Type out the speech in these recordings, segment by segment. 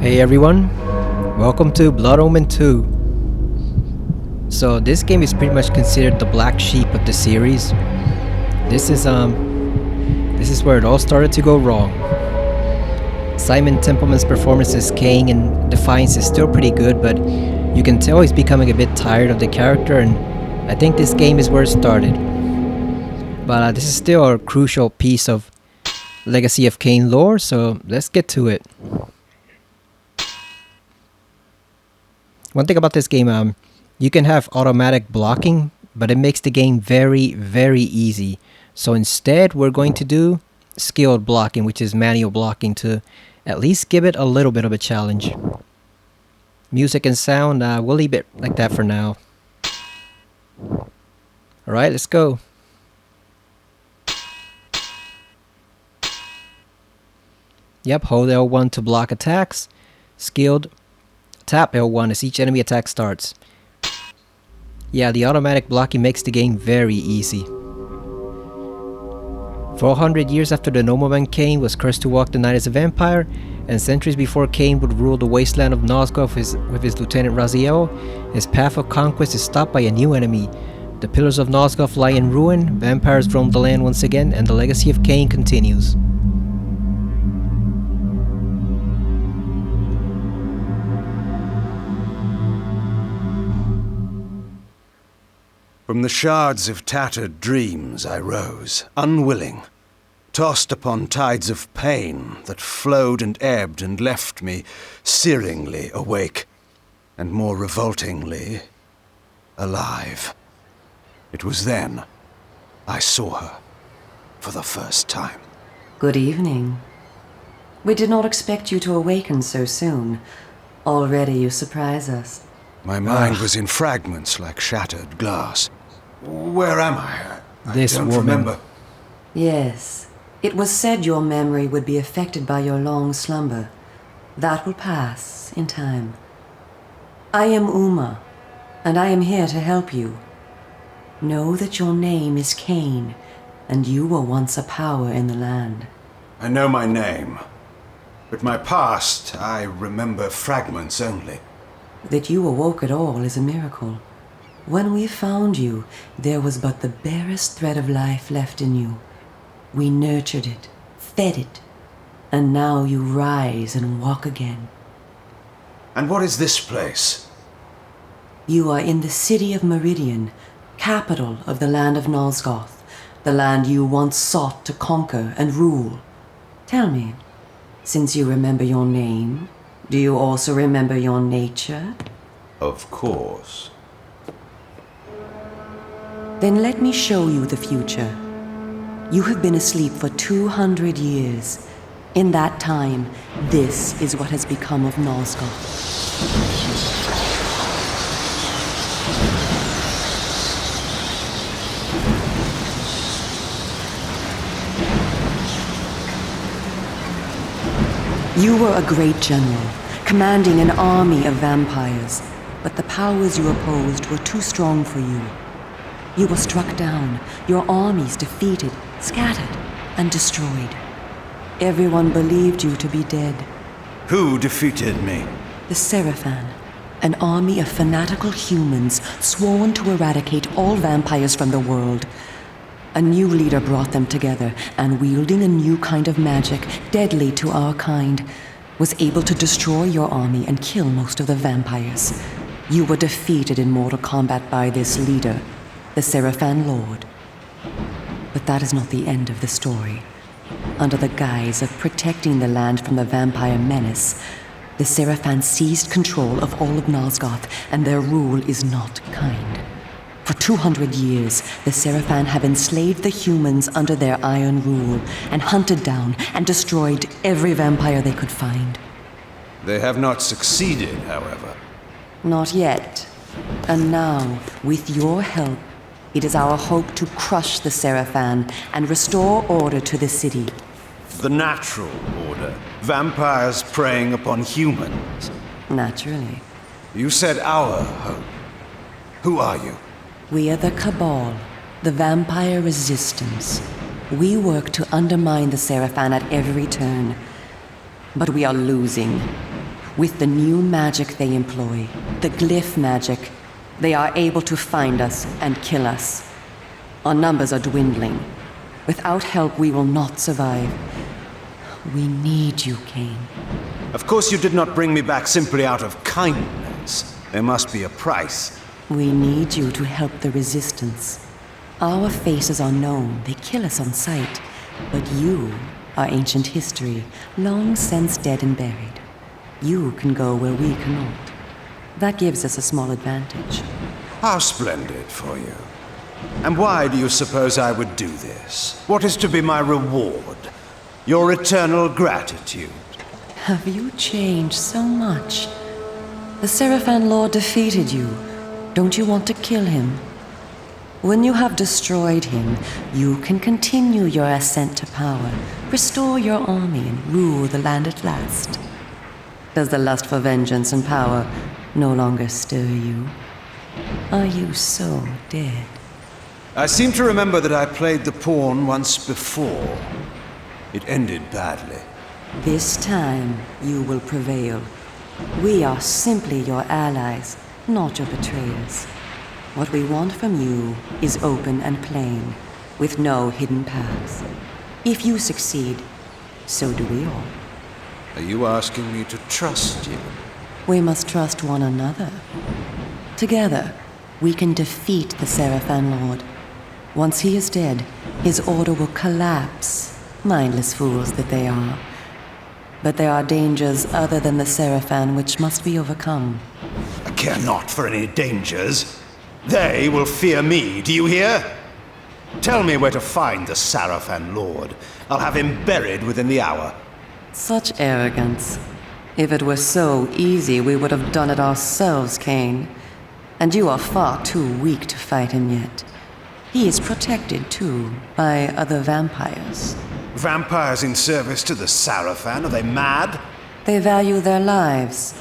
Hey everyone, welcome to Blood Omen 2. So this game is pretty much considered the black sheep of the series. This is where it all started to go wrong. Simon Templeman's performance as Kain in Defiance is still pretty good, but you can tell he's becoming a bit tired of the character, and I think this game is where it started. But this is still a crucial piece of Legacy of Kain lore, so let's get to it. One thing about this game, you can have automatic blocking, but it makes the game very, very easy. So instead, we're going to do skilled blocking, which is manual blocking, to at least give it a little bit of a challenge. Music and sound, we'll leave it like that for now. Alright, let's go. Yep, hold L1 to block attacks. Skilled. Tap L1 as each enemy attack starts. Yeah, the automatic blocking makes the game very easy. 400 years after the nobleman Kain was cursed to walk the night as a vampire, and centuries before Kain would rule the wasteland of Nosgoth with his lieutenant Raziel, his path of conquest is stopped by a new enemy. The pillars of Nosgoth lie in ruin, vampires roam the land once again, and the legacy of Kain continues. From the shards of tattered dreams I rose, unwilling, tossed upon tides of pain that flowed and ebbed and left me searingly awake, and more revoltingly, alive. It was then I saw her for the first time. Good evening. We did not expect you to awaken so soon. Already you surprise us. My mind was in fragments like shattered glass. Where am I? I don't remember. Yes. It was said your memory would be affected by your long slumber. That will pass in time. I am Uma, and I am here to help you. Know that your name is Kain, and you were once a power in the land. I know my name, but my past, I remember fragments only. That you awoke at all is a miracle. When we found you, there was but the barest thread of life left in you. We nurtured it, fed it, and now you rise and walk again. And what is this place? You are in the city of Meridian, capital of the land of Nosgoth, the land you once sought to conquer and rule. Tell me, since you remember your name, do you also remember your nature? Of course. Then let me show you the future. You have been asleep for 200 years. In that time, this is what has become of Nosgoth. You were a great general, commanding an army of vampires, but the powers you opposed were too strong for you. You were struck down, your armies defeated, scattered, and destroyed. Everyone believed you to be dead. Who defeated me? The Seraphan, an army of fanatical humans sworn to eradicate all vampires from the world. A new leader brought them together, and wielding a new kind of magic, deadly to our kind, was able to destroy your army and kill most of the vampires. You were defeated in mortal combat by this leader, the Seraphan Lord. But that is not the end of the story. Under the guise of protecting the land from the vampire menace, the Seraphan seized control of all of Nosgoth, and their rule is not kind. For 200 years, the Seraphan have enslaved the humans under their iron rule, and hunted down and destroyed every vampire they could find. They have not succeeded, however. Not yet. And now, with your help, it is our hope to crush the Seraphan and restore order to the city. The natural order. Vampires preying upon humans. Naturally. You said our hope. Who are you? We are the Cabal, the vampire resistance. We work to undermine the Seraphan at every turn. But we are losing. With the new magic they employ, the glyph magic, they are able to find us and kill us. Our numbers are dwindling. Without help, we will not survive. We need you, Kain. Of course you did not bring me back simply out of kindness. There must be a price. We need you to help the Resistance. Our faces are known, they kill us on sight. But you are ancient history, long since dead and buried. You can go where we cannot. That gives us a small advantage. How splendid for you. And why do you suppose I would do this? What is to be my reward? Your eternal gratitude. Have you changed so much? The Seraphan Lord defeated you. Don't you want to kill him? When you have destroyed him, you can continue your ascent to power, restore your army, and rule the land at last. Does the lust for vengeance and power no longer stir you? Are you so dead? I seem to remember that I played the pawn once before. It ended badly. This time, you will prevail. We are simply your allies, not your betrayers. What we want from you is open and plain, with no hidden paths. If you succeed, so do we all. Are you asking me to trust you? We must trust one another. Together, we can defeat the Seraphan Lord. Once he is dead, his order will collapse, mindless fools that they are. But there are dangers other than the Seraphan which must be overcome. I care not for any dangers. They will fear me, do you hear? Tell me where to find the Seraphan Lord. I'll have him buried within the hour. Such arrogance. If it were so easy, we would have done it ourselves, Kain. And you are far too weak to fight him yet. He is protected, too, by other vampires. Vampires in service to the Seraphan? Are they mad? They value their lives.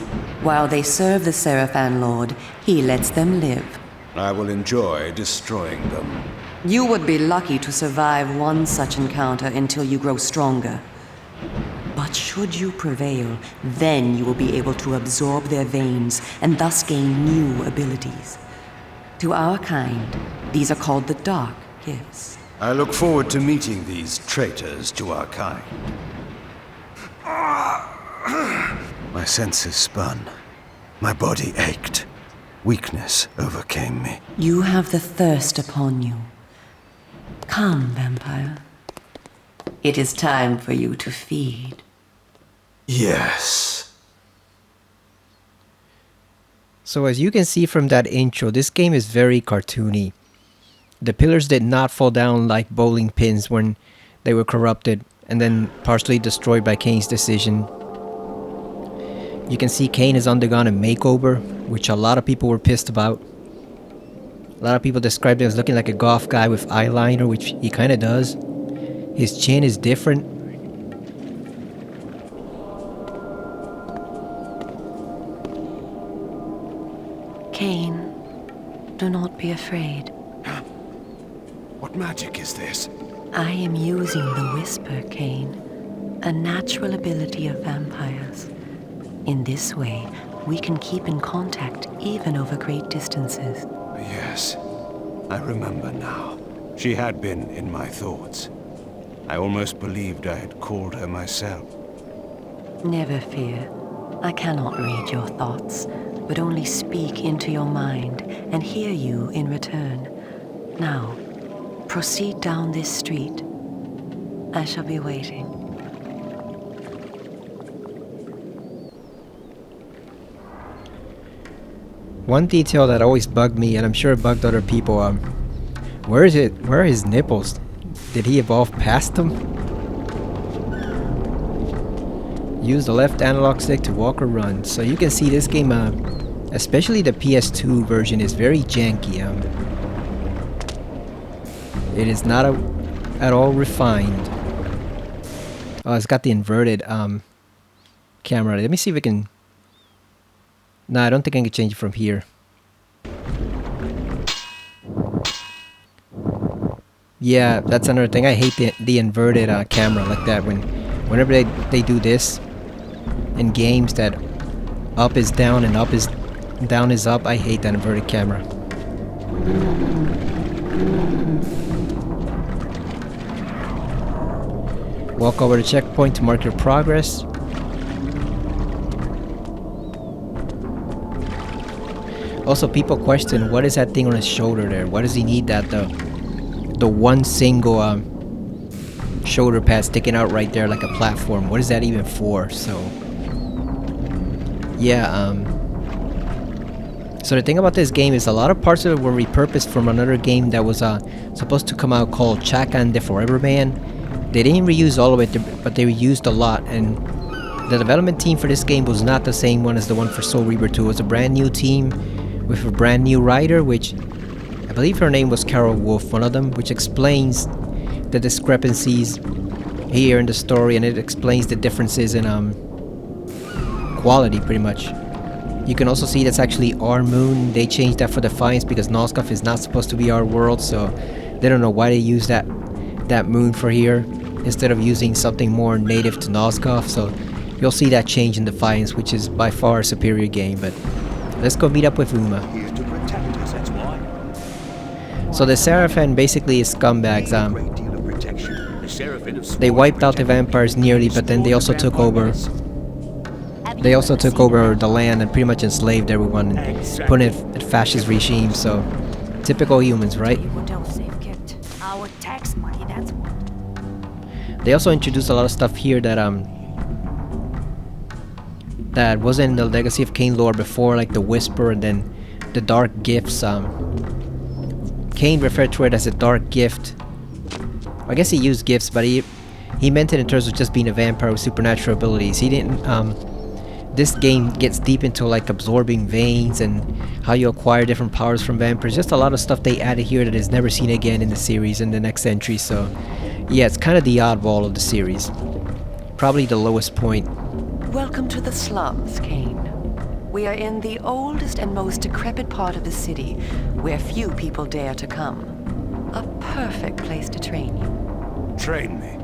While they serve the Seraphan Lord, he lets them live. I will enjoy destroying them. You would be lucky to survive one such encounter until you grow stronger. But should you prevail, then you will be able to absorb their veins and thus gain new abilities. To our kind, these are called the Dark Gifts. I look forward to meeting these traitors to our kind. My senses spun. My body ached. Weakness overcame me. You have the thirst upon you. Come, vampire. It is time for you to feed. Yes. So as you can see from that intro, this game is very cartoony. The pillars did not fall down like bowling pins when they were corrupted and then partially destroyed by Kain's decision. You can see Kain has undergone a makeover, which a lot of people were pissed about. A lot of people described him as looking like a goth guy with eyeliner, which he kind of does. His chin is different. Kain, do not be afraid. What magic is this? I am using the Whisper, Kain, a natural ability of vampires. In this way, we can keep in contact even over great distances. Yes, I remember now. She had been in my thoughts. I almost believed I had called her myself. Never fear. I cannot read your thoughts, but only speak into your mind and hear you in return. Now, proceed down this street. I shall be waiting. One detail that always bugged me, and I'm sure it bugged other people, where are his nipples? Did he evolve past them? Use the left analog stick to walk or run. So you can see this game, especially the PS2 version, is very janky. It is not at all refined. Oh, it's got the inverted camera. Let me see if we can... No, I don't think I can change it from here. Yeah, that's another thing. I hate the inverted camera like that. Whenever they do this in games that Up is down and down is up. I hate that inverted camera. Walk over the checkpoint to mark your progress. Also, people question, what is that thing on his shoulder there? Why does he need that? The one single shoulder pad sticking out right there like a platform. What is that even for? So yeah, so the thing about this game is a lot of parts of it were repurposed from another game that was supposed to come out called Chakan the Forever Man. They didn't reuse all of it, but they reused a lot, and the development team for this game was not the same one as the one for Soul Reaver 2. It was a brand new team with a brand new writer, which I believe her name was Carol Wolf, one of them, which explains the discrepancies here in the story, and it explains the differences in quality pretty much. You can also see that's actually our moon. They changed that for Defiance because Nosgoth is not supposed to be our world, so they don't know why they use that moon for here instead of using something more native to Nosgoth. So you'll see that change in Defiance, which is by far a superior game. But let's go meet up with Uma. Here to protect us, that's why. So the Seraphim basically is scumbags. Great deal of protection. The Seraphim have They wiped out the vampires nearly, but then they also took over. They also took over the land and pretty much enslaved everyone and put in a fascist regime. So typical humans, right? What else they've kept? Our tax money, that's what. They also introduced a lot of stuff here that that wasn't in the Legacy of Kain lore before, like the Whisper and then the Dark Gifts. Kain referred to it as a dark gift. I guess he used gifts, but he meant it in terms of just being a vampire with supernatural abilities. He didn't. This game gets deep into like absorbing veins and how you acquire different powers from vampires. Just a lot of stuff they added here that is never seen again in the series in the next entry. So yeah, it's kind of the oddball of the series. Probably the lowest point. Welcome to the slums, Kain. We are in the oldest and most decrepit part of the city, where few people dare to come. A perfect place to train you. Train me?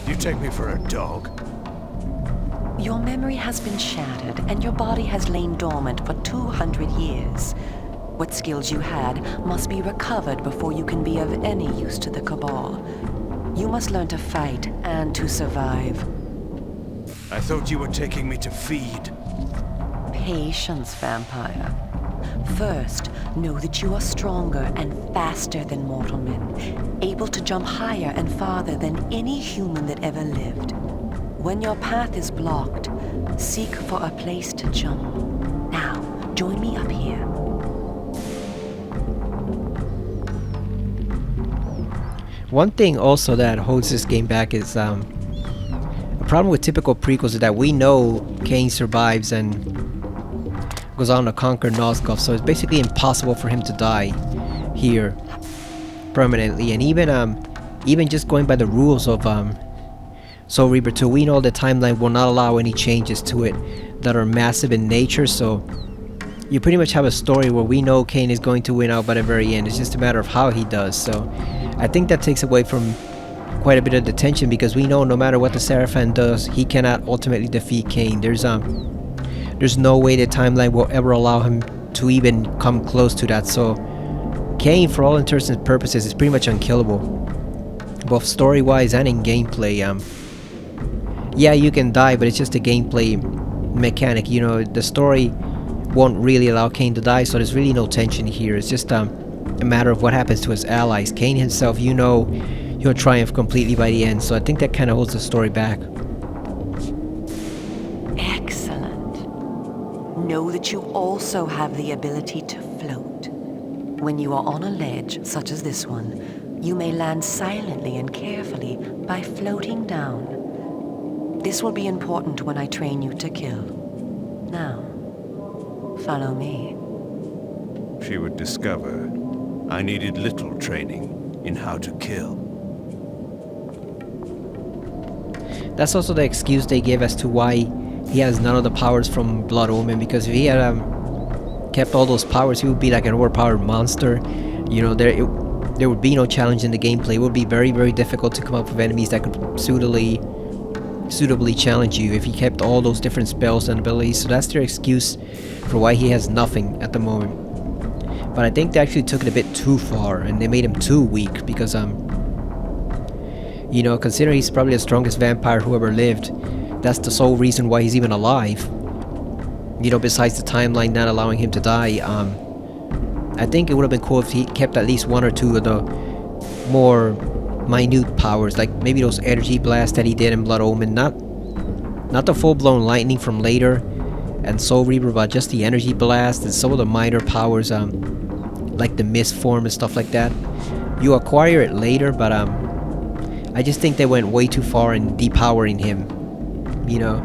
You take me for a dog? Your memory has been shattered, and your body has lain dormant for 200 years. What skills you had must be recovered before you can be of any use to the Cabal. You must learn to fight and to survive. I thought you were taking me to feed. Patience, vampire. First, know that you are stronger and faster than mortal men, able to jump higher and farther than any human that ever lived. When your path is blocked, seek for a place to jump. Now, join me up here. One thing also that holds this game back is a problem with typical prequels is that we know Kain survives and goes on to conquer Nosgoth, so it's basically impossible for him to die here permanently. And even just going by the rules of Soul Reaver 2, we know the timeline will not allow any changes to it that are massive in nature, so you pretty much have a story where we know Kain is going to win out by the very end. It's just a matter of how he does. So I think that takes away from quite a bit of the tension, because we know no matter what the Seraphim does, he cannot ultimately defeat Kain. There's no way the timeline will ever allow him to even come close to that. So Kain, for all intents and purposes, is pretty much unkillable, both story-wise and in gameplay. Yeah, you can die, but it's just a gameplay mechanic. You know, the story won't really allow Kain to die, so there's really no tension here. It's just a matter of what happens to his allies. Kain himself, you know, he'll triumph completely by the end, so I think that kind of holds the story back. Excellent. Know that you also have the ability to float. When you are on a ledge, such as this one, you may land silently and carefully by floating down. This will be important when I train you to kill. Now, follow me. She would discover I needed little training in how to kill. That's also the excuse they give as to why he has none of the powers from Blood Omen, because if he had kept all those powers, he would be like an overpowered monster. You know, there would be no challenge in the gameplay. It would be very, very difficult to come up with enemies that could suitably suitably challenge you if he kept all those different spells and abilities, so that's their excuse for why he has nothing at the moment. But I think they actually took it a bit too far and they made him too weak because you know, considering he's probably the strongest vampire who ever lived, that's the sole reason why he's even alive. You know, besides the timeline not allowing him to die, I think it would have been cool if he kept at least one or two of the more minute powers, like maybe those energy blasts that he did in Blood Omen, not the full-blown lightning from later and Soul Reaper, but just the energy blast and some of the minor powers, like the mist form and stuff like that. You acquire it later, but I just think they went way too far in depowering him, you know,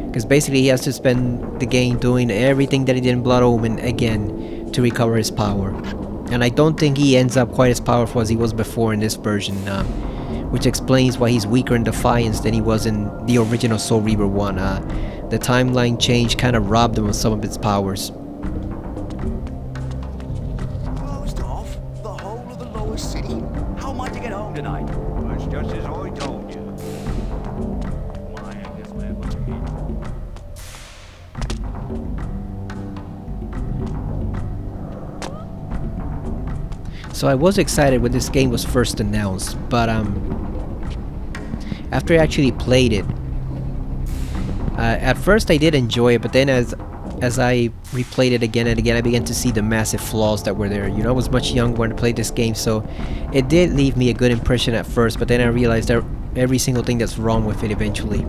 because basically he has to spend the game doing everything that he did in Blood Omen again to recover his power. And I don't think he ends up quite as powerful as he was before in this version, which explains why he's weaker in Defiance than he was in the original Soul Reaper 1. The timeline change kind of robbed him of some of its powers. Closed off the whole of the lower city? How am I to get home tonight? Well, it's just as I told you. My, I guess we're lucky. So I was excited when this game was first announced, but after I actually played it, at first I did enjoy it, but then as I replayed it again and again, I began to see the massive flaws that were there. You know, I was much younger when I played this game, so it did leave me a good impression at first, but then I realized that every single thing that's wrong with it eventually.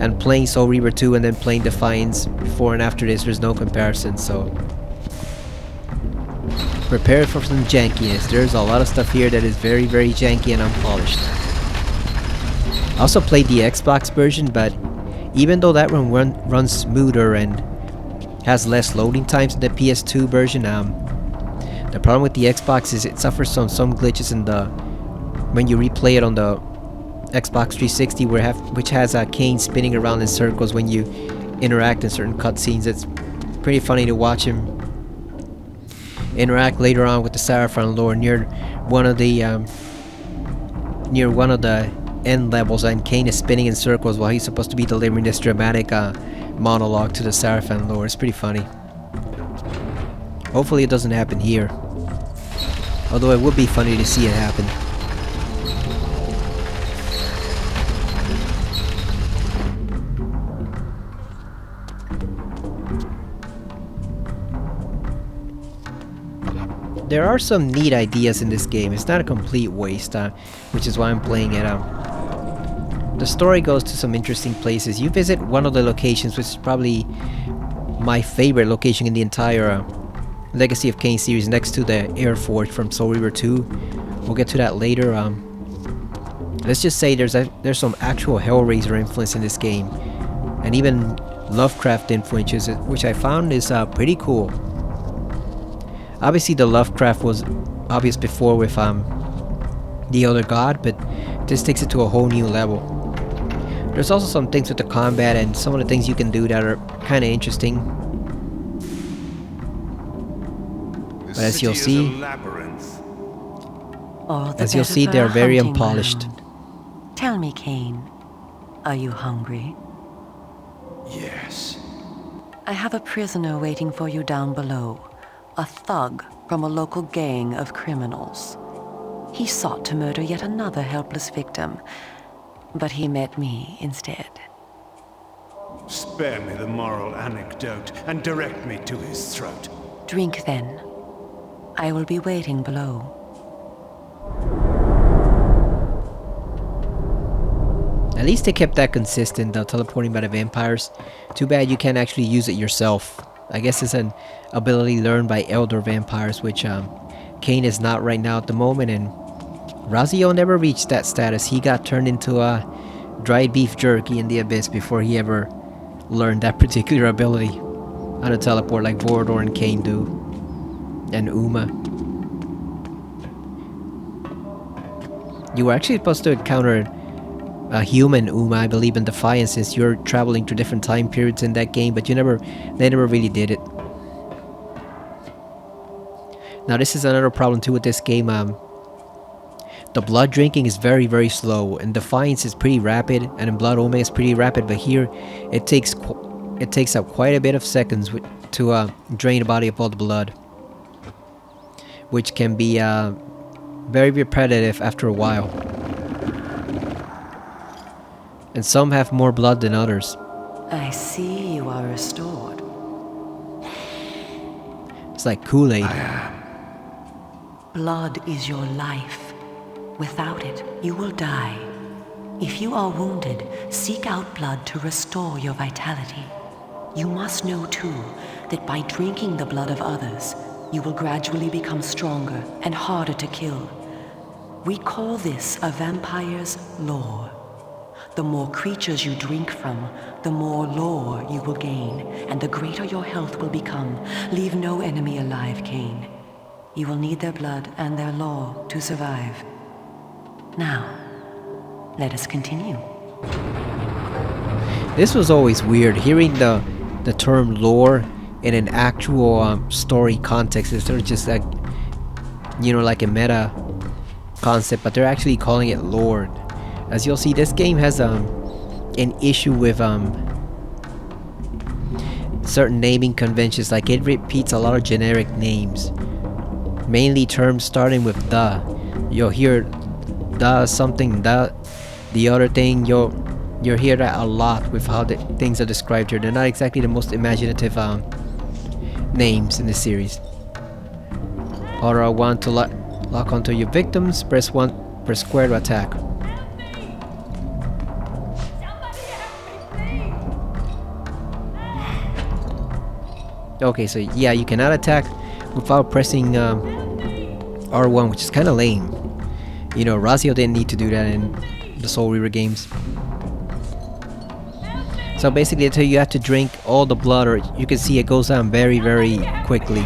And playing Soul Reaper 2 and then playing Defiance before and after this, there's no comparison, so prepare for some jankiness. There's a lot of stuff here that is very, very janky and unpolished. I also played the Xbox version, but even though that one runs smoother and has less loading times than the PS2 version, the problem with the Xbox is it suffers some glitches in the when you replay it on the Xbox 360, which has Kain spinning around in circles when you interact in certain cutscenes. It's pretty funny to watch him interact later on with the Seraphon Lord near one of the end levels, and Kain is spinning in circles while he's supposed to be delivering this dramatic monologue to the Seraphon Lord. It's pretty funny. Hopefully it doesn't happen here, although it would be funny to see it happen. There are some neat ideas in this game. It's not a complete waste, which is why I'm playing it. The story goes to some interesting places. You visit one of the locations, which is probably my favorite location in the entire Legacy of Kain series, next to the Air Forge from Soul Reaper 2. We'll get to that later. Let's just say there's some actual Hellraiser influence in this game, and even Lovecraft influences, which I found is pretty cool. Obviously the Lovecraft was obvious before with the Other God, but this takes it to a whole new level. There's also some things with the combat and some of the things you can do that are kind of interesting. But as you'll see, they're very unpolished. Tell me, Kain, are you hungry? Yes. I have a prisoner waiting for you down below. A thug from a local gang of criminals. He sought to murder yet another helpless victim, but he met me instead. Spare me the moral anecdote and direct me to his throat. Drink then. I will be waiting below. At least they kept that consistent, teleporting by the vampires. Too bad you can't actually use it yourself. I guess it's an ability learned by elder vampires, which Kain is not right now at the moment, and Razio never reached that status. He got turned into a dried beef jerky in the abyss before he ever learned that particular ability. How to teleport like Vorador and Kain do. And Uma. You were actually supposed to encounter a human Uma, I believe, in Defiance, since you're traveling through different time periods in that game, but they never really did it. Now this is another problem too with this game. the blood drinking is very, very slow. In Defiance is pretty rapid, and in Blood Omen is pretty rapid. But here, it takes up quite a bit of seconds to drain the body of all the blood, which can be very repetitive after a while. And some have more blood than others. I see you are restored. It's like Kool-Aid. Blood is your life. Without it, you will die. If you are wounded, seek out blood to restore your vitality. You must know too that by drinking the blood of others, you will gradually become stronger and harder to kill. We call this a vampire's lore. The more creatures you drink from, the more lore you will gain, and the greater your health will become. Leave no enemy alive, Kain. You will need their blood and their lore to survive. Now, let us continue. This was always weird, hearing the term lore in an actual story context. It's sort of just like, you know, like a meta concept, but they're actually calling it lore. As you'll see, this game has an issue with certain naming conventions. Like, it repeats a lot of generic names, mainly terms starting with the. You'll hear the something, the other thing. You'll hear that a lot with how the things are described here. They're not exactly the most imaginative names in the series. Order 1 to lock onto your victims. Press 1, press square to attack. Okay, so yeah, you cannot attack without pressing R1, which is kind of lame. You know, Razio didn't need to do that in the Soul Reaver games. So basically, until you have to drink all the blood, or you can see it goes down very, very quickly.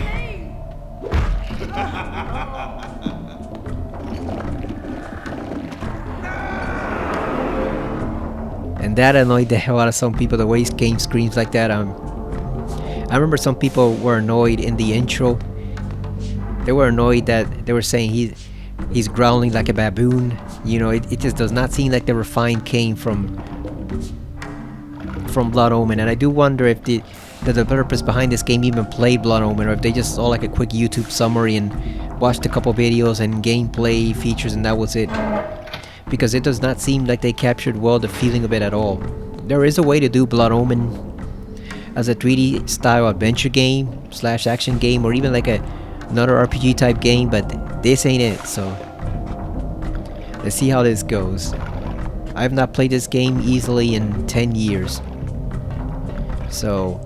And that annoyed the hell out of some people, the way Kain screams like that. I remember some people were annoyed in the intro. They were annoyed that they were saying he's growling like a baboon. You know, it just does not seem like the refined Kain from Blood Omen. And I do wonder if the developers behind this game even played Blood Omen, or if they just saw like a quick YouTube summary and watched a couple videos and gameplay features and that was it. Because it does not seem like they captured well the feeling of it at all. There is a way to do Blood Omen as a 3D style adventure game / action game, or even like another RPG type game, but this ain't it. So let's see how this goes. I have not played this game easily in 10 years. So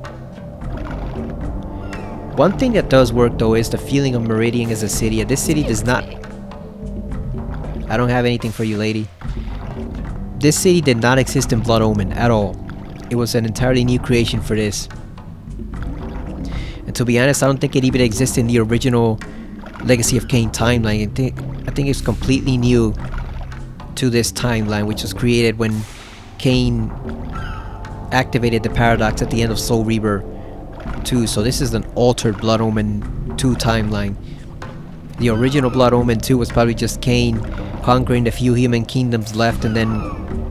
one thing that does work though is the feeling of Meridian as a city. This city does not... I don't have anything for you, lady. This city did not exist in Blood Omen at all. It was an entirely new creation for this. And to be honest, I don't think it even exists in the original Legacy of Kain timeline. I think it's completely new to this timeline, which was created when Kain activated the paradox at the end of Soul Reaver 2. So this is an altered Blood Omen 2 timeline. The original Blood Omen 2 was probably just Kain conquering the few human kingdoms left and then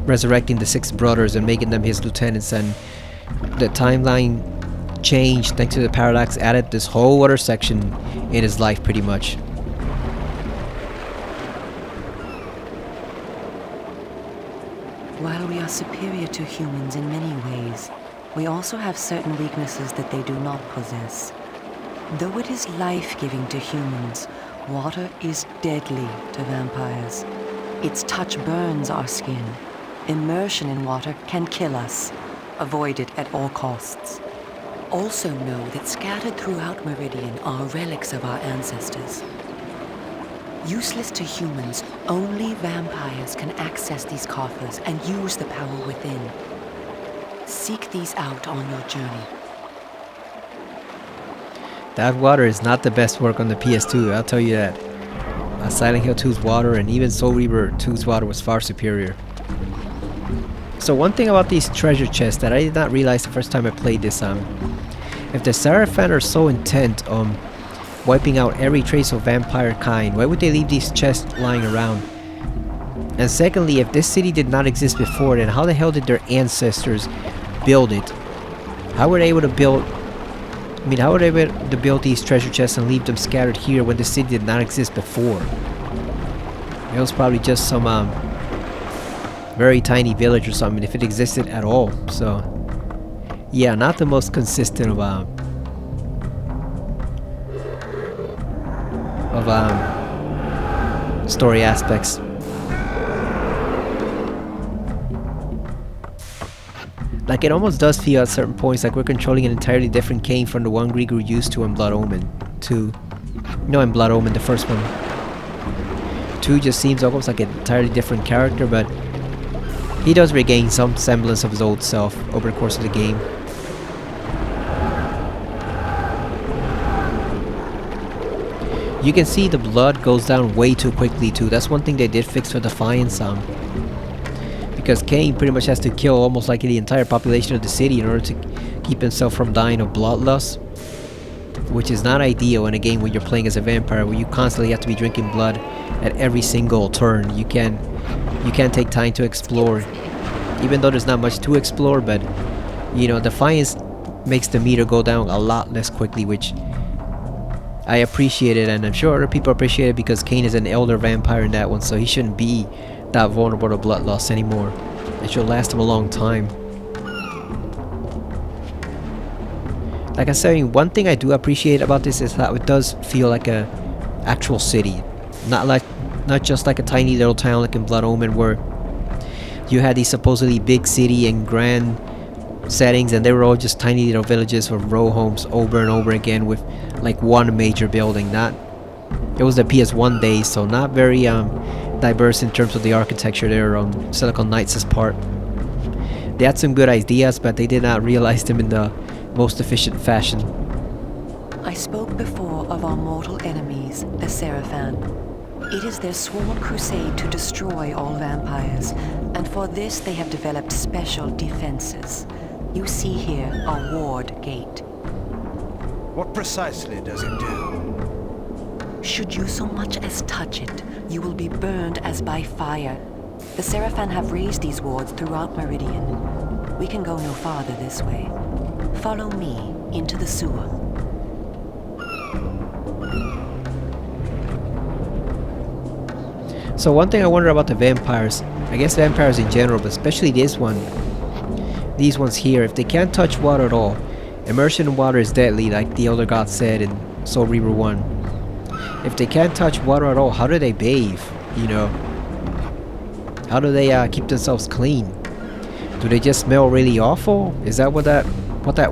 resurrecting the 6 brothers and making them his lieutenants, and the timeline changed thanks to the paradox, added this whole other section in his life pretty much. While we are superior to humans in many ways, we also have certain weaknesses that they do not possess. Though it is life-giving to humans, water is deadly to vampires. Its touch burns our skin. Immersion in water can kill us. Avoid it at all costs. Also know that scattered throughout Meridian are relics of our ancestors. Useless to humans, only vampires can access these coffers and use the power within. Seek these out on your journey. That water is not the best work on the PS2, I'll tell you that. Silent Hill 2's water and even Soul Reaver 2's water was far superior. So one thing about these treasure chests that I did not realize the first time I played this, if the Sarafan are so intent on wiping out every trace of vampire kind, why would they leave these chests lying around? And secondly, if this city did not exist before, then how the hell did their ancestors build it? How were they able to build... I mean, how were they able to build these treasure chests and leave them scattered here when the city did not exist before? It was probably just some very tiny village or something, if it existed at all. So, yeah, not the most consistent of story aspects. Like, it almost does feel at certain points like we're controlling an entirely different Kain from the one we grew used to in Blood Omen 2. No, in Blood Omen, the first one. 2 just seems almost like an entirely different character, but he does regain some semblance of his old self over the course of the game. You can see the blood goes down way too quickly too. That's one thing they did fix for Defiance, because Kain pretty much has to kill almost like the entire population of the city in order to keep himself from dying of bloodlust, which is not ideal in a game where you're playing as a vampire, where you constantly have to be drinking blood at every single turn. You can't take time to explore, even though there's not much to explore. But you know, Defiance makes the meter go down a lot less quickly, which I appreciate it, and I'm sure other people appreciate it, because Kain is an elder vampire in that one, so he shouldn't be that vulnerable to bloodlust anymore. It should last him a long time. Like I said, one thing I do appreciate about this is that it does feel like a actual city, not just like a tiny little town like in Blood Omen, where you had these supposedly big city and grand settings, and they were all just tiny little villages with row homes over and over again with like one major building. It was the PS1 days, so not very diverse in terms of the architecture there on Silicon Knights' part. They had some good ideas, but they did not realize them in the most efficient fashion. I spoke before of our mortal enemies, the Seraphan. It is their sworn crusade to destroy all vampires, and for this they have developed special defenses. You see here a ward gate. What precisely does it do? Should you so much as touch it, you will be burned as by fire. The Seraphan have raised these wards throughout Meridian. We can go no farther this way. Follow me into the sewer. So one thing I wonder about the vampires, I guess vampires in general, but especially this one, these ones here, if they can't touch water at all, immersion in water is deadly, like the Elder God said in Soul Reaver 1. If they can't touch water at all, how do they bathe? You know, how do they keep themselves clean? Do they just smell really awful? Is that what that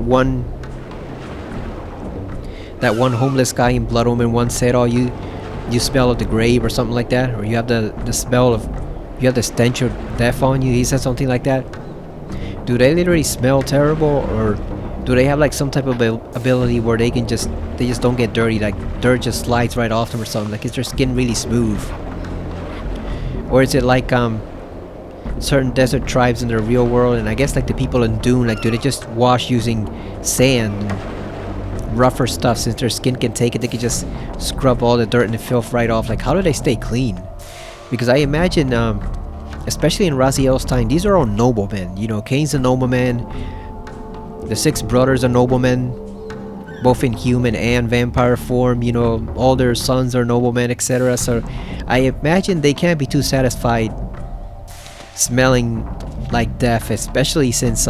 one homeless guy in Blood Omen 1 said? Oh, you smell of the grave or something like that, or you have the smell of, you have the stench of death on you. He said something like that. Do they literally smell terrible, or do they have like some type of ability where they just don't get dirty, like dirt just slides right off them or something? Like, is their skin really smooth? Or is it like certain desert tribes in the real world, and I guess like the people in Dune, like do they just wash using sand and rougher stuff? Since their skin can take it, they can just scrub all the dirt and the filth right off. Like, how do they stay clean? Because I imagine, especially in Raziel's time, these are all noblemen. You know, Kain's a nobleman. The 6 brothers are noblemen, both in human and vampire form. You know, all their sons are noblemen, etc. So I imagine they can't be too satisfied smelling like death, especially since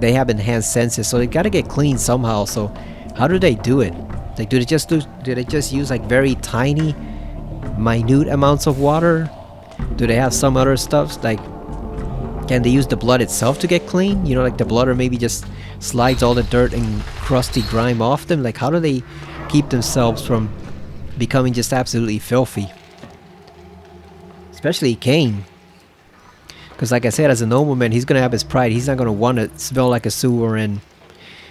they have enhanced senses. So they gotta get clean somehow. So how do they do it? Like, do they just use like very tiny, minute amounts of water? Do they have some other stuff? Like, can they use the blood itself to get clean? You know, like the blood, or maybe just slides all the dirt and crusty grime off them? Like, how do they keep themselves from becoming just absolutely filthy? Especially Kain. Because like I said, as a nobleman, he's gonna have his pride. He's not gonna want to smell like a sewer and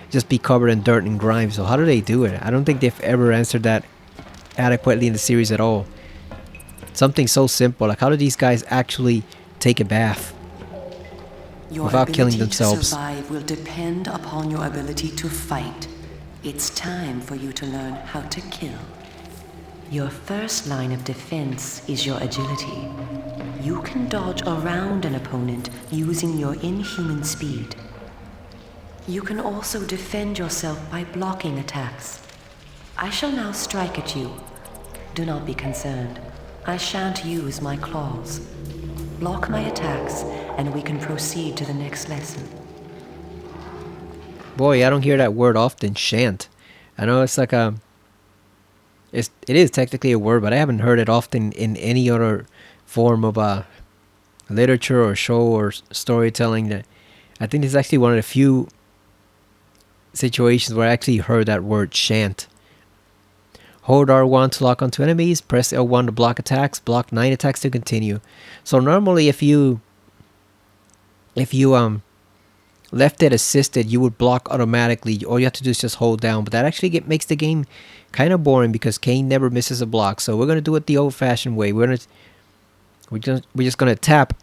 just be covered in dirt and grime. So how do they do it? I don't think they've ever answered that adequately in the series at all. Something so simple, like how do these guys actually take a bath without killing themselves? Your ability to survive will depend upon your ability to fight. It's time for you to learn how to kill. Your first line of defense is your agility. you can dodge around an opponent using your inhuman speed. You can also defend yourself by blocking attacks. I shall now strike at you. Do not be concerned. I shan't use my claws. Block my attacks, and we can proceed to the next lesson. Boy, I don't hear that word often, shan't. I know it's like a... it is technically a word, but I haven't heard it often in any other form of literature or show or storytelling. That I think this is actually one of the few situations where I actually heard that word, shan't. Hold R1 to lock onto enemies, press L1 to block attacks, block 9 attacks to continue. So normally if you left it assisted, you would block automatically. All you have to do is just hold down, but that actually makes the game kind of boring because Kain never misses a block. So we're gonna do it the old-fashioned way. We're just gonna tap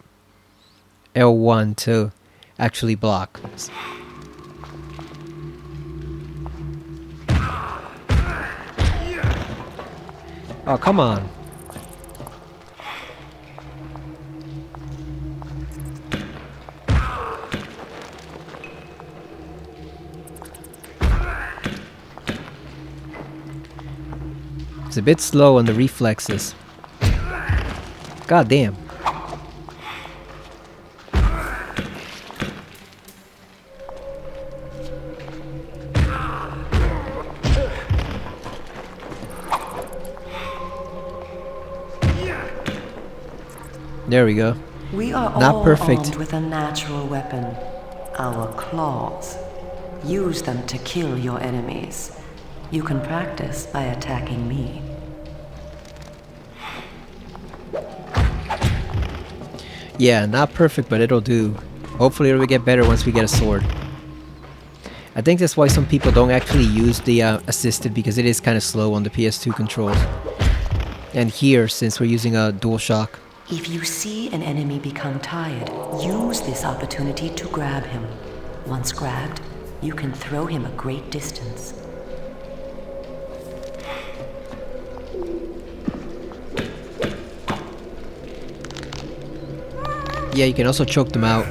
L1 to actually block. Oh, come on. It's a bit slow on the reflexes. God damn. There we go. We are Not all perfect. armed with a natural weapon, our claws. Use them to kill your enemies. You can practice by attacking me. Yeah, not perfect, but it'll do. Hopefully it'll get better once we get a sword. I think that's why some people don't actually use the assisted, because it is kind of slow on the PS2 controls. And here, since we're using a DualShock. If you see an enemy become tired, use this opportunity to grab him. Once grabbed, you can throw him a great distance. Yeah, you can also choke them out.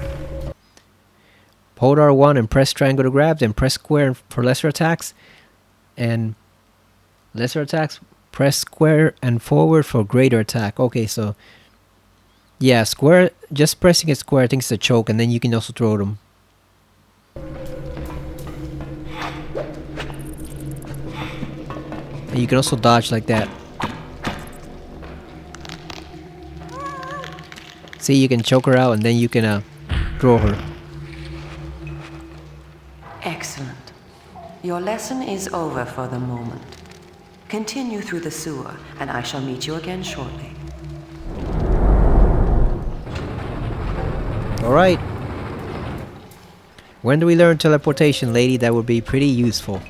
Hold R1 and press triangle to grab, then press square for lesser attacks. And lesser attacks, press square and forward for greater attack. Okay, so yeah, square, just pressing it square I think it's a choke, and then you can also throw them. And you can also dodge like that. See, you can choke her out and then you can throw her. Excellent. Your lesson is over for the moment. Continue through the sewer, and I shall meet you again shortly. Alright. When do we learn teleportation, lady? That would be pretty useful.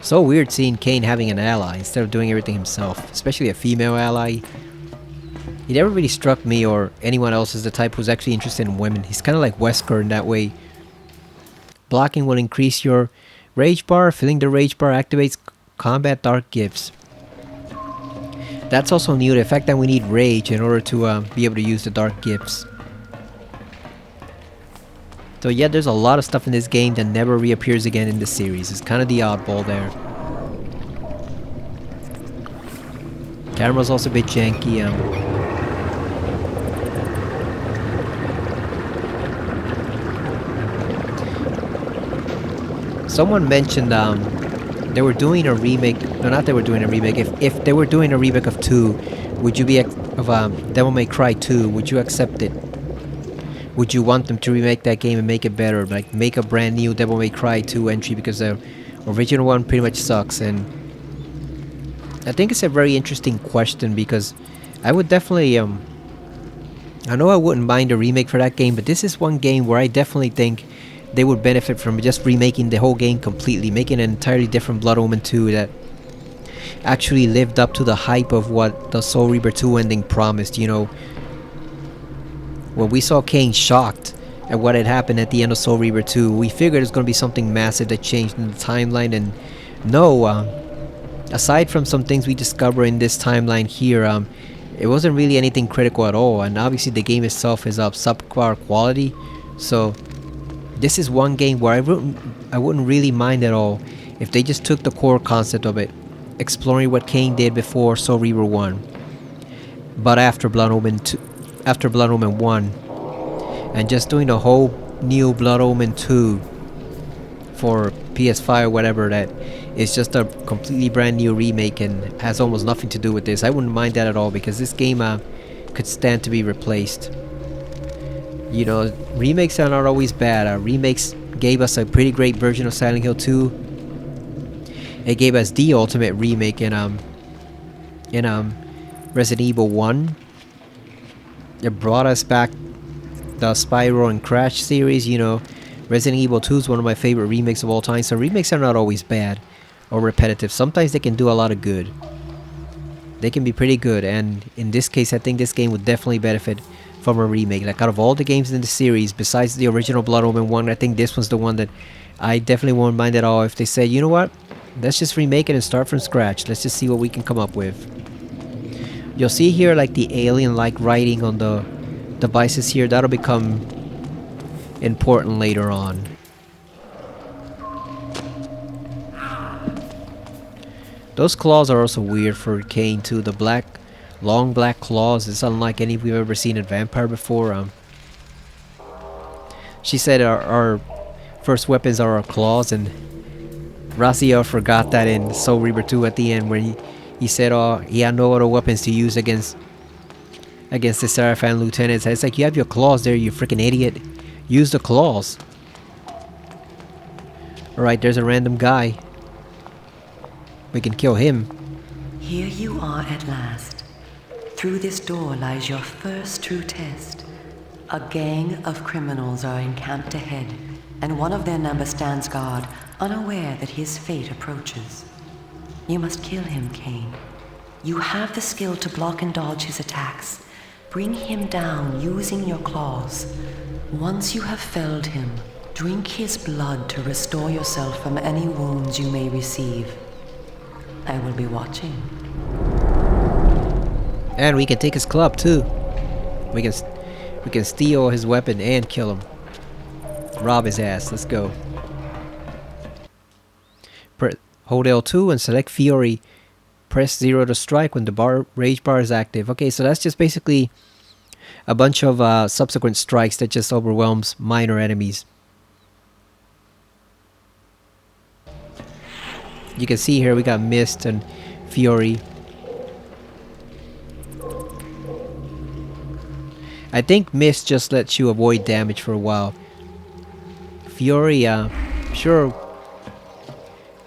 So weird seeing Kain having an ally instead of doing everything himself. Especially a female ally. He never really struck me or anyone else as the type who's actually interested in women. He's kind of like Wesker in that way. Blocking will increase your rage bar. Filling the rage bar activates combat dark gifts. That's also new, the fact that we need rage in order to be able to use the dark gifts. So yeah, there's a lot of stuff in this game that never reappears again in the series. It's kind of the oddball there. Camera's also a bit janky. Someone mentioned they were doing a remake. No, not they were doing a remake. If they were doing a remake of 2, would you be of Devil May Cry 2? Would you accept it? Would you want them to remake that game and make it better? Like make a brand new Devil May Cry 2 entry, because the original one pretty much sucks. And I think it's a very interesting question, because I would definitely I know I wouldn't mind a remake for that game, but this is one game where I definitely think they would benefit from just remaking the whole game completely, making an entirely different Blood Omen 2 that actually lived up to the hype of what the Soul Reaper 2 ending promised, you know. When we saw Kain shocked at what had happened at the end of Soul Reaper 2, we figured it was going to be something massive that changed in the timeline, and no, aside from some things we discover in this timeline here, it wasn't really anything critical at all, and obviously the game itself is of subpar quality. So this is one game where I wouldn't really mind at all if they just took the core concept of it, exploring what Kain did before Soul Reaver 1, but after Blood Omen 2, after Blood Omen 1, and just doing a whole new Blood Omen 2 for PS5 or whatever, that is just a completely brand new remake and has almost nothing to do with this. I wouldn't mind that at all, because this game could stand to be replaced. You know, remakes are not always bad. Remakes gave us a pretty great version of Silent Hill 2. It gave us the ultimate remake in Resident Evil 1. It brought us back the Spyro and Crash series. You know, Resident Evil 2 is one of my favorite remakes of all time. So remakes are not always bad or repetitive. Sometimes they can do a lot of good. They can be pretty good, and in this case I think this game would definitely benefit from a remake. Like, out of all the games in the series, besides the original Blood Omen 1, I think this one's the one that I definitely won't mind at all if they say, you know what, let's just remake it and start from scratch. Let's just see what we can come up with. You'll see here like the alien-like writing on the devices here. That'll become important later on. Those claws are also weird for Kain too. The long black claws is unlike any we've ever seen in Vampire before. She said our first weapons are our claws, and Raziel forgot that in Soul Reaver 2 at the end, where he said he had no other weapons to use against the Seraphim lieutenants. It's like, you have your claws there, you freaking idiot. Use the claws. Alright, there's a random guy. We can kill him. Here you are at last. Through this door lies your first true test. A gang of criminals are encamped ahead, and one of their number stands guard, unaware that his fate approaches. You must kill him, Kain. You have the skill to block and dodge his attacks. Bring him down using your claws. Once you have felled him, drink his blood to restore yourself from any wounds you may receive. I will be watching. And we can take his club too. We can steal his weapon and kill him. Rob his ass. Let's go. Hold L2 and select Fury. Press 0 to strike when the rage bar is active. Okay, so that's just basically a bunch of subsequent strikes that just overwhelms minor enemies. You can see here we got Mist and Fury. I think Mist just lets you avoid damage for a while. Fury, sure,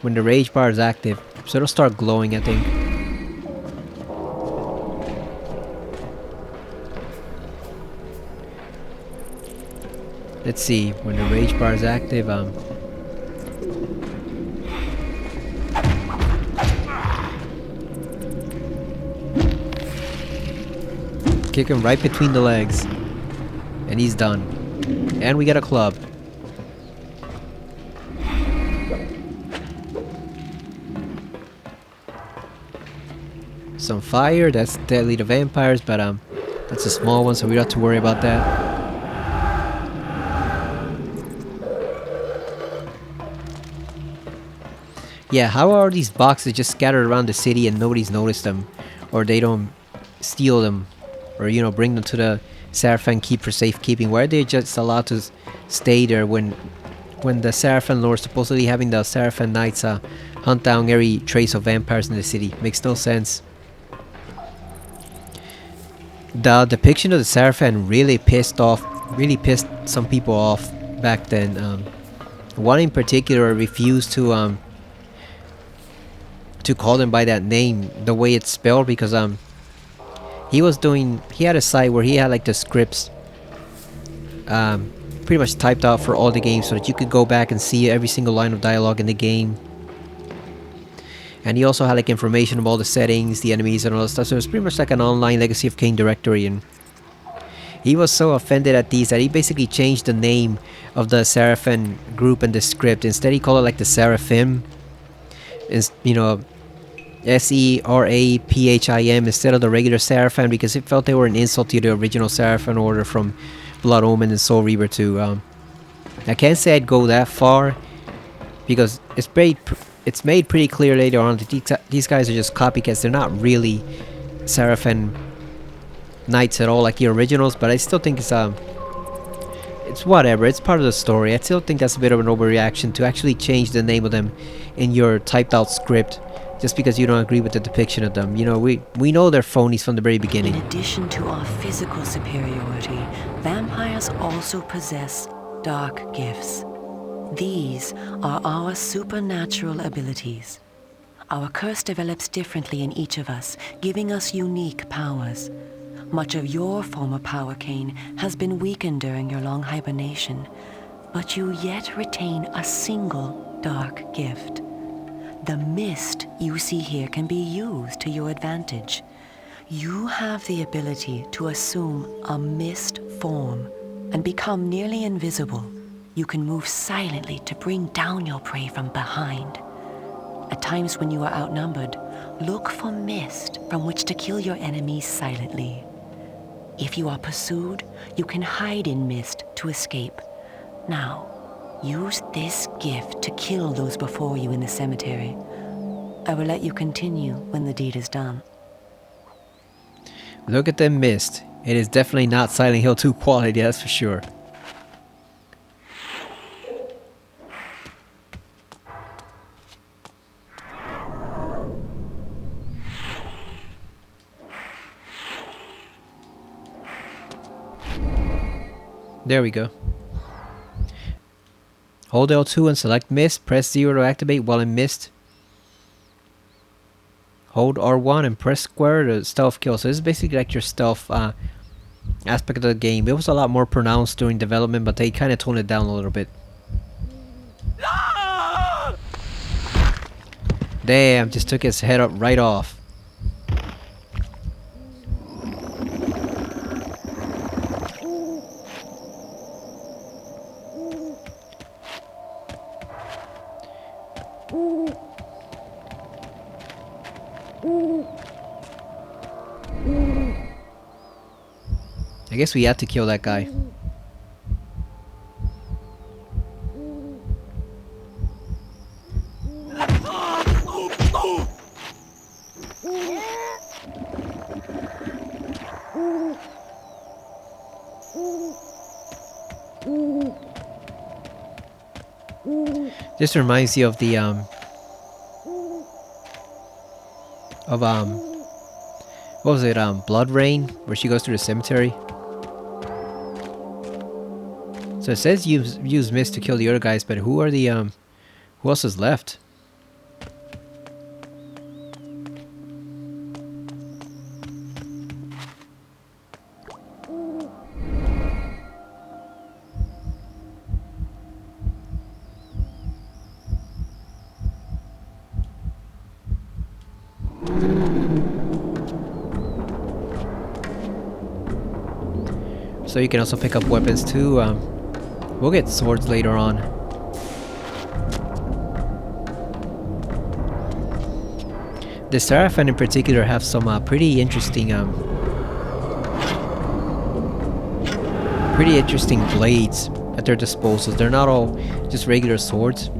when the rage bar is active, so it'll start glowing, I think. Let's see, when the rage bar is active, kick him right between the legs. And he's done. And we get a club. Some fire, that's deadly to vampires, but that's a small one, so we don't have to worry about that. Yeah, how are these boxes just scattered around the city and nobody's noticed them? Or they don't steal them? Or, you know, bring them to the Seraphim Keep for safekeeping? Why are they just allowed to stay there when the Seraphim Lord supposedly having the Seraphim Knights hunt down every trace of vampires in the city? Makes no sense. The depiction of the Seraphim really pissed some people off back then. One in particular refused to call them by that name, the way it's spelled, because he had a site where he had like the scripts pretty much typed out for all the games, so that you could go back and see every single line of dialogue in the game. And he also had like information of all the settings, the enemies and all that stuff, so it was pretty much like an online Legacy of Kain directory. And he was so offended at these that he basically changed the name of the Seraphim group and the script. Instead he called it like the Seraphim, you know, Seraphim instead of the regular Seraphim because it felt they were an insult to the original Seraphim order from Blood Omen and Soul Reaver 2. I can't say I'd go that far because it's made pretty clear later on that these guys are just copycats. They're not really Seraphim Knights at all like the originals, but I still think it's whatever. It's part of the story. I still think that's a bit of an overreaction to actually change the name of them in your typed out script just because you don't agree with the depiction of them. You know, we know they're phonies from the very beginning. In addition to our physical superiority, vampires also possess dark gifts. These are our supernatural abilities. Our curse develops differently in each of us, giving us unique powers. Much of your former power, Kain, has been weakened during your long hibernation, but you yet retain a single dark gift. The mist you see here can be used to your advantage. You have the ability to assume a mist form and become nearly invisible. You can move silently to bring down your prey from behind. At times when you are outnumbered, look for mist from which to kill your enemies silently. If you are pursued, you can hide in mist to escape. Now, use this gift to kill those before you in the cemetery. I will let you continue when the deed is done. Look at the mist. It is definitely not Silent Hill 2 quality, that's for sure. There we go. Hold L2 and select mist. Press 0 to activate while in mist. Hold R1 and press square to stealth kill. So this is basically like your stealth aspect of the game. It was a lot more pronounced during development, but they kind of toned it down a little bit. Damn, just took his head up right off. I guess we have to kill that guy. This reminds you of the what was it, Blood Rain, where she goes to the cemetery. So it says use mist to kill the other guys, but who are the who else is left? So you can also pick up weapons too. We'll get swords later on. The Seraphim in particular have some pretty interesting blades at their disposal. They're not all just regular swords.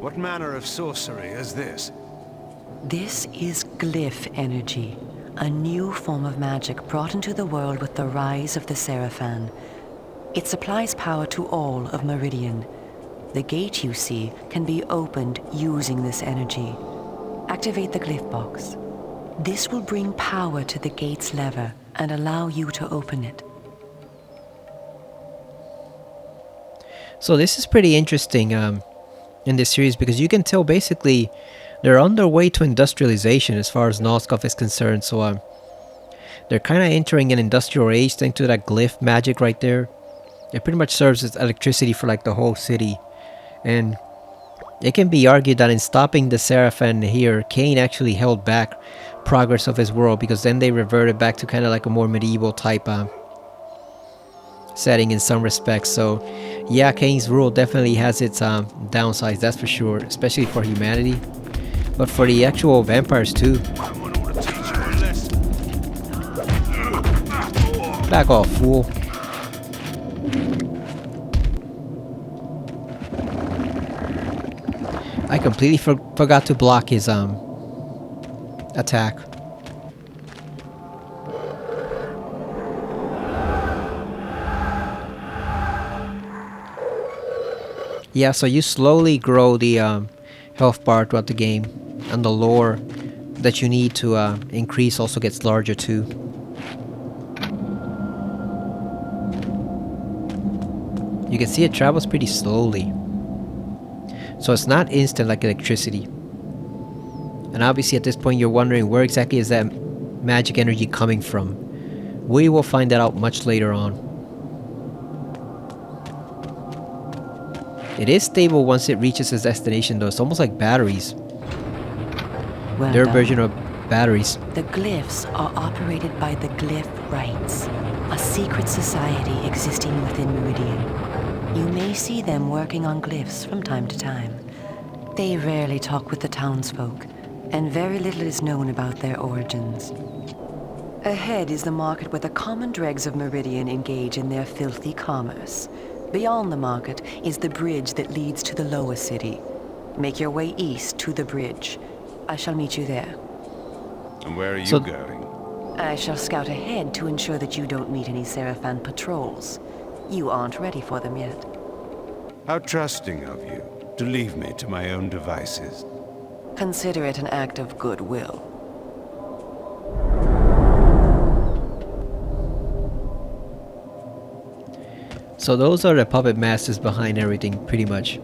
What manner of sorcery is this? This is glyph energy, a new form of magic brought into the world with the rise of the Seraphim. It supplies power to all of Meridian. The gate you see can be opened using this energy. Activate the glyph box. This will bring power to the gate's lever and allow you to open it. So this is pretty interesting in this series because you can tell basically they're on their way to industrialization as far as Nosgoth is concerned. So they're kind of entering an industrial age thanks to that glyph magic right there. It pretty much serves as electricity for like the whole city. And it can be argued that in stopping the Seraphim here, Kain actually held back progress of his world because then they reverted back to kind of like a more medieval type setting in some respects. So Yeah, Kain's rule definitely has its downsides, that's for sure, especially for humanity. But for the actual vampires too. Someone ought to teach you a lesson. Back off, fool. I completely forgot to block his attack. Yeah, so you slowly grow the health bar throughout the game, and the lore that you need to increase also gets larger too. You can see it travels pretty slowly, so it's not instant like electricity. And obviously at this point you're wondering where exactly is that magic energy coming from. We will find that out much later on. It is stable once it reaches its destination though. It's almost like batteries. Well Their done. version of batteries. The glyphs are operated by the Glyph Rites, a secret society existing within Meridian. You may see them working on glyphs from time to time. They rarely talk with the townsfolk, and very little is known about their origins. Ahead is the market where the common dregs of Meridian engage in their filthy commerce. Beyond the market is the bridge that leads to the lower city. Make your way east to the bridge. I shall meet you there. And where are you So- going? I shall scout ahead to ensure that you don't meet any Seraphan patrols. You aren't ready for them yet. How trusting of you to leave me to my own devices. Consider it an act of goodwill. So those are the puppet masters behind everything, pretty much.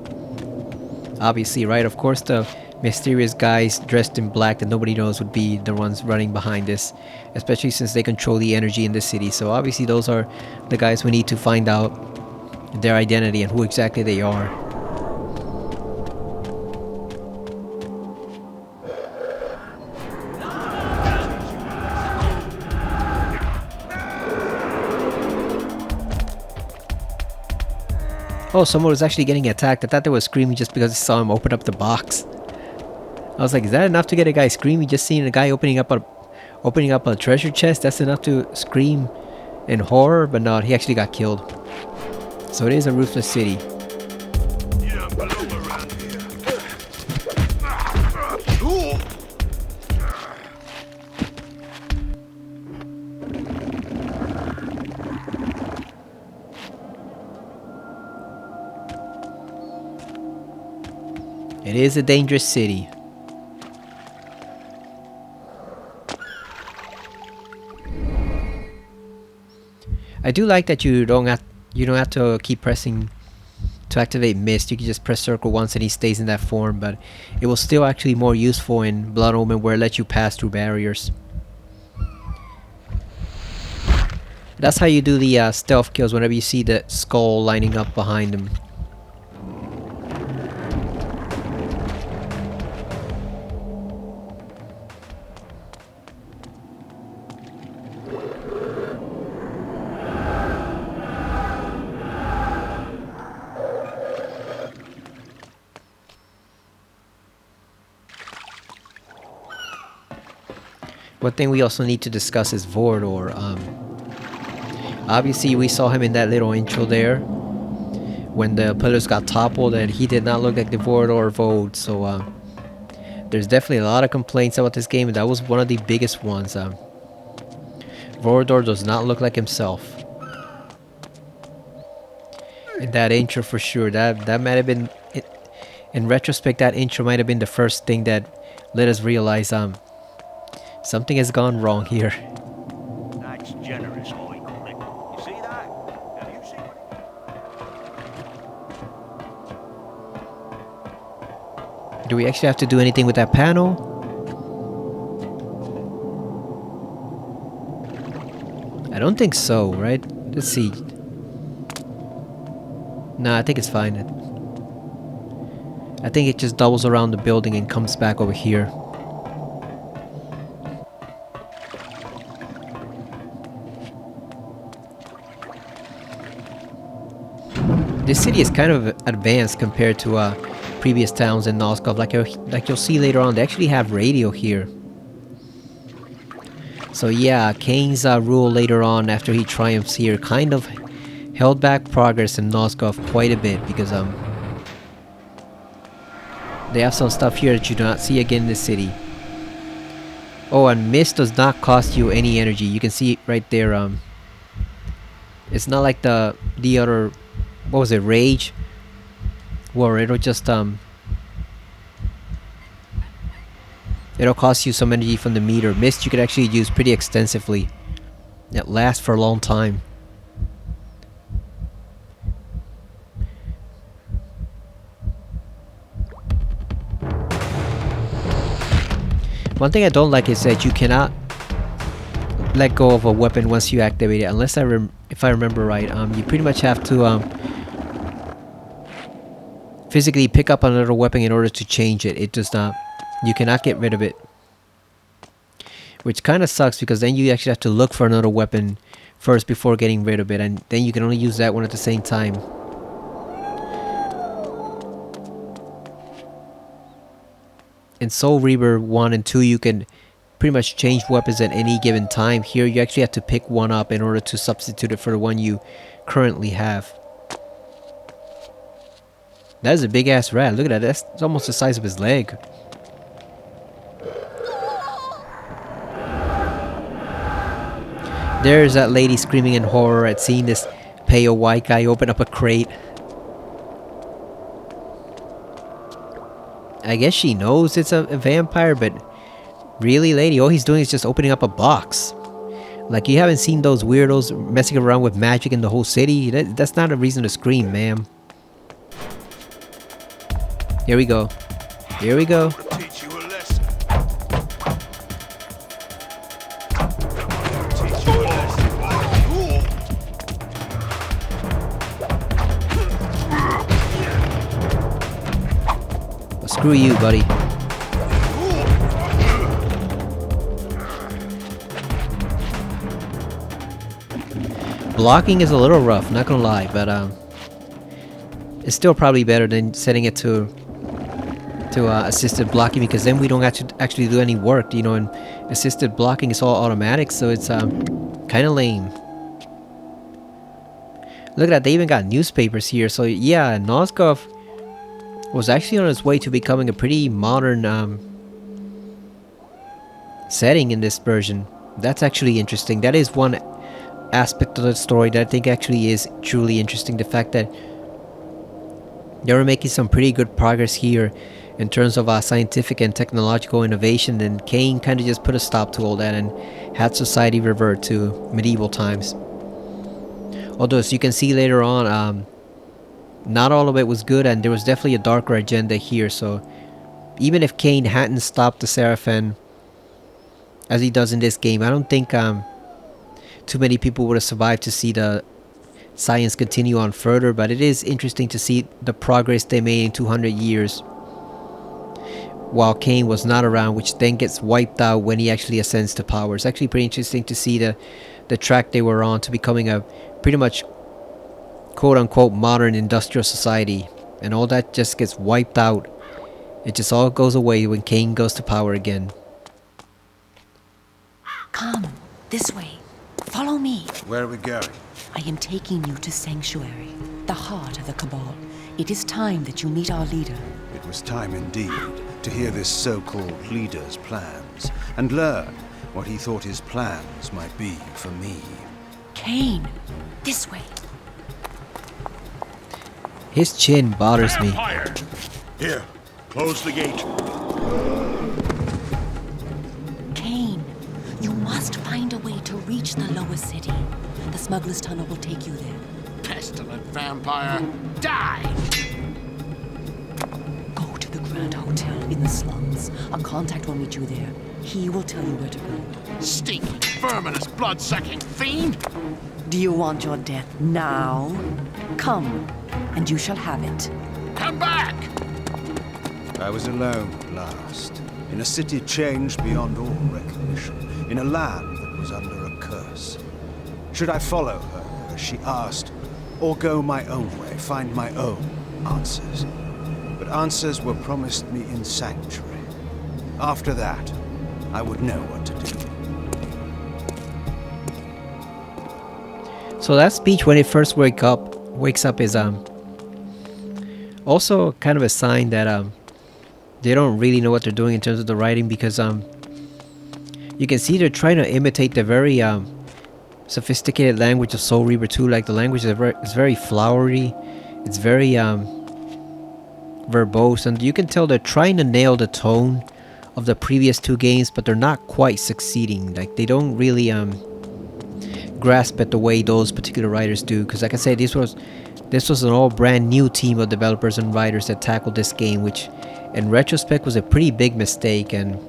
Obviously, right? Of course the mysterious guys dressed in black that nobody knows would be the ones running behind this. Especially since they control the energy in the city. So obviously those are the guys we need to find out their identity and who exactly they are. Oh, someone was actually getting attacked. I thought they were screaming just because I saw him open up the box. I was like, is that enough to get a guy screaming? Just seeing a guy opening up a treasure chest, that's enough to scream in horror? But no, he actually got killed. So it is a ruthless city. You don't belong around here. It is a dangerous city. I do like that you don't have to keep pressing to activate mist. You can just press circle once and he stays in that form, but it will still actually more useful in Blood Omen where it lets you pass through barriers. That's how you do the stealth kills whenever you see the skull lining up behind him. One thing we also need to discuss is Vorador. Obviously we saw him in that little intro there when the pillars got toppled, and he did not look like the Vorador of old. So there's definitely a lot of complaints about this game, and that was one of the biggest ones. Vorador does not look like himself in that intro for sure. That might have been, in retrospect, that intro might have been the first thing that let us realize something has gone wrong here. That's generous, I call it. You see that? Have you seen what? Do we actually have to do anything with that panel? I don't think so, right? Let's see. Nah, I think it's fine. I think it just doubles around the building and comes back over here. This city is kind of advanced compared to previous towns in Nosgoth. Like you'll see later on, they actually have radio here. So yeah, Kain's rule later on after he triumphs here kind of held back progress in Nosgoth quite a bit because they have some stuff here that you do not see again in the city. Oh, and mist does not cost you any energy. You can see it right there. It's not like the other, what was it, rage, where it'll just it'll cost you some energy from the meter. Mist you could actually use pretty extensively. It lasts for a long time. One thing I don't like is that you cannot let go of a weapon once you activate it, unless if I remember right. You pretty much have to physically pick up another weapon in order to change it. It does not. You cannot get rid of it, which kind of sucks because then you actually have to look for another weapon first before getting rid of it, and then you can only use that one at the same time. In Soul Reaver 1 and 2 you can pretty much change weapons at any given time. Here you actually have to pick one up in order to substitute it for the one you currently have. That is a big ass rat. Look at that. That's almost the size of his leg. There's that lady screaming in horror at seeing this pale white guy open up a crate. I guess she knows it's a vampire, but really, lady, all he's doing is just opening up a box. Like, you haven't seen those weirdos messing around with magic in the whole city? That's not a reason to scream, ma'am. Here we go. Here we go. Teach you a lesson. Well, screw you, buddy. Blocking is a little rough, not gonna lie, but it's still probably better than setting it to assisted blocking, because then we don't actually do any work, you know. And assisted blocking is all automatic, so it's kind of lame. Look at that, they even got newspapers here. So yeah, Nosgoth was actually on its way to becoming a pretty modern setting in this version. That's actually interesting. That is one aspect of the story that I think actually is truly interesting. The fact that they were making some pretty good progress here in terms of scientific and technological innovation, and Kain kind of just put a stop to all that and had society revert to medieval times. Although, as you can see later on, not all of it was good, and there was definitely a darker agenda here. So even if Kain hadn't stopped the Seraphim as he does in this game, I don't think too many people would have survived to see the science continue on further. But it is interesting to see the progress they made in 200 years while Kain was not around, which then gets wiped out when he actually ascends to power. It's actually pretty interesting to see the track they were on to becoming a pretty much quote-unquote modern industrial society, and all that just gets wiped out. It just all goes away when Kain goes to power again. Come, this way. Follow me. Where are we going? I am taking you to Sanctuary, the heart of the Cabal. It is time that you meet our leader. It was time indeed to hear this so-called leader's plans and learn what he thought his plans might be for me. Kain, this way. His chin bothers me. Vampire! Here, close the gate. Kain, you must find a way to reach the lower city. The smuggler's tunnel will take you there. Pestilent vampire, die! Go to the Grand Hotel in the slums. A contact will meet you there. He will tell you where to go. Stinking, verminous, blood-sucking fiend! Do you want your death now? Come, and you shall have it. Come back! I was alone at last, in a city changed beyond all recognition, in a land that was under a curse. Should I follow her, as she asked, or go my own way? find my own answers. But answers were promised me in Sanctuary. After that, I would know what to do. So that speech when it first wakes up is also kind of a sign that they don't really know what they're doing in terms of the writing, because you can see they're trying to imitate the very sophisticated language of Soul Reaver 2. Like the language is very flowery, it's very verbose, and you can tell they're trying to nail the tone of the previous two games, but they're not quite succeeding. Like they don't really grasp it the way those particular writers do, because like I say, this was an all brand new team of developers and writers that tackled this game, which in retrospect was a pretty big mistake, and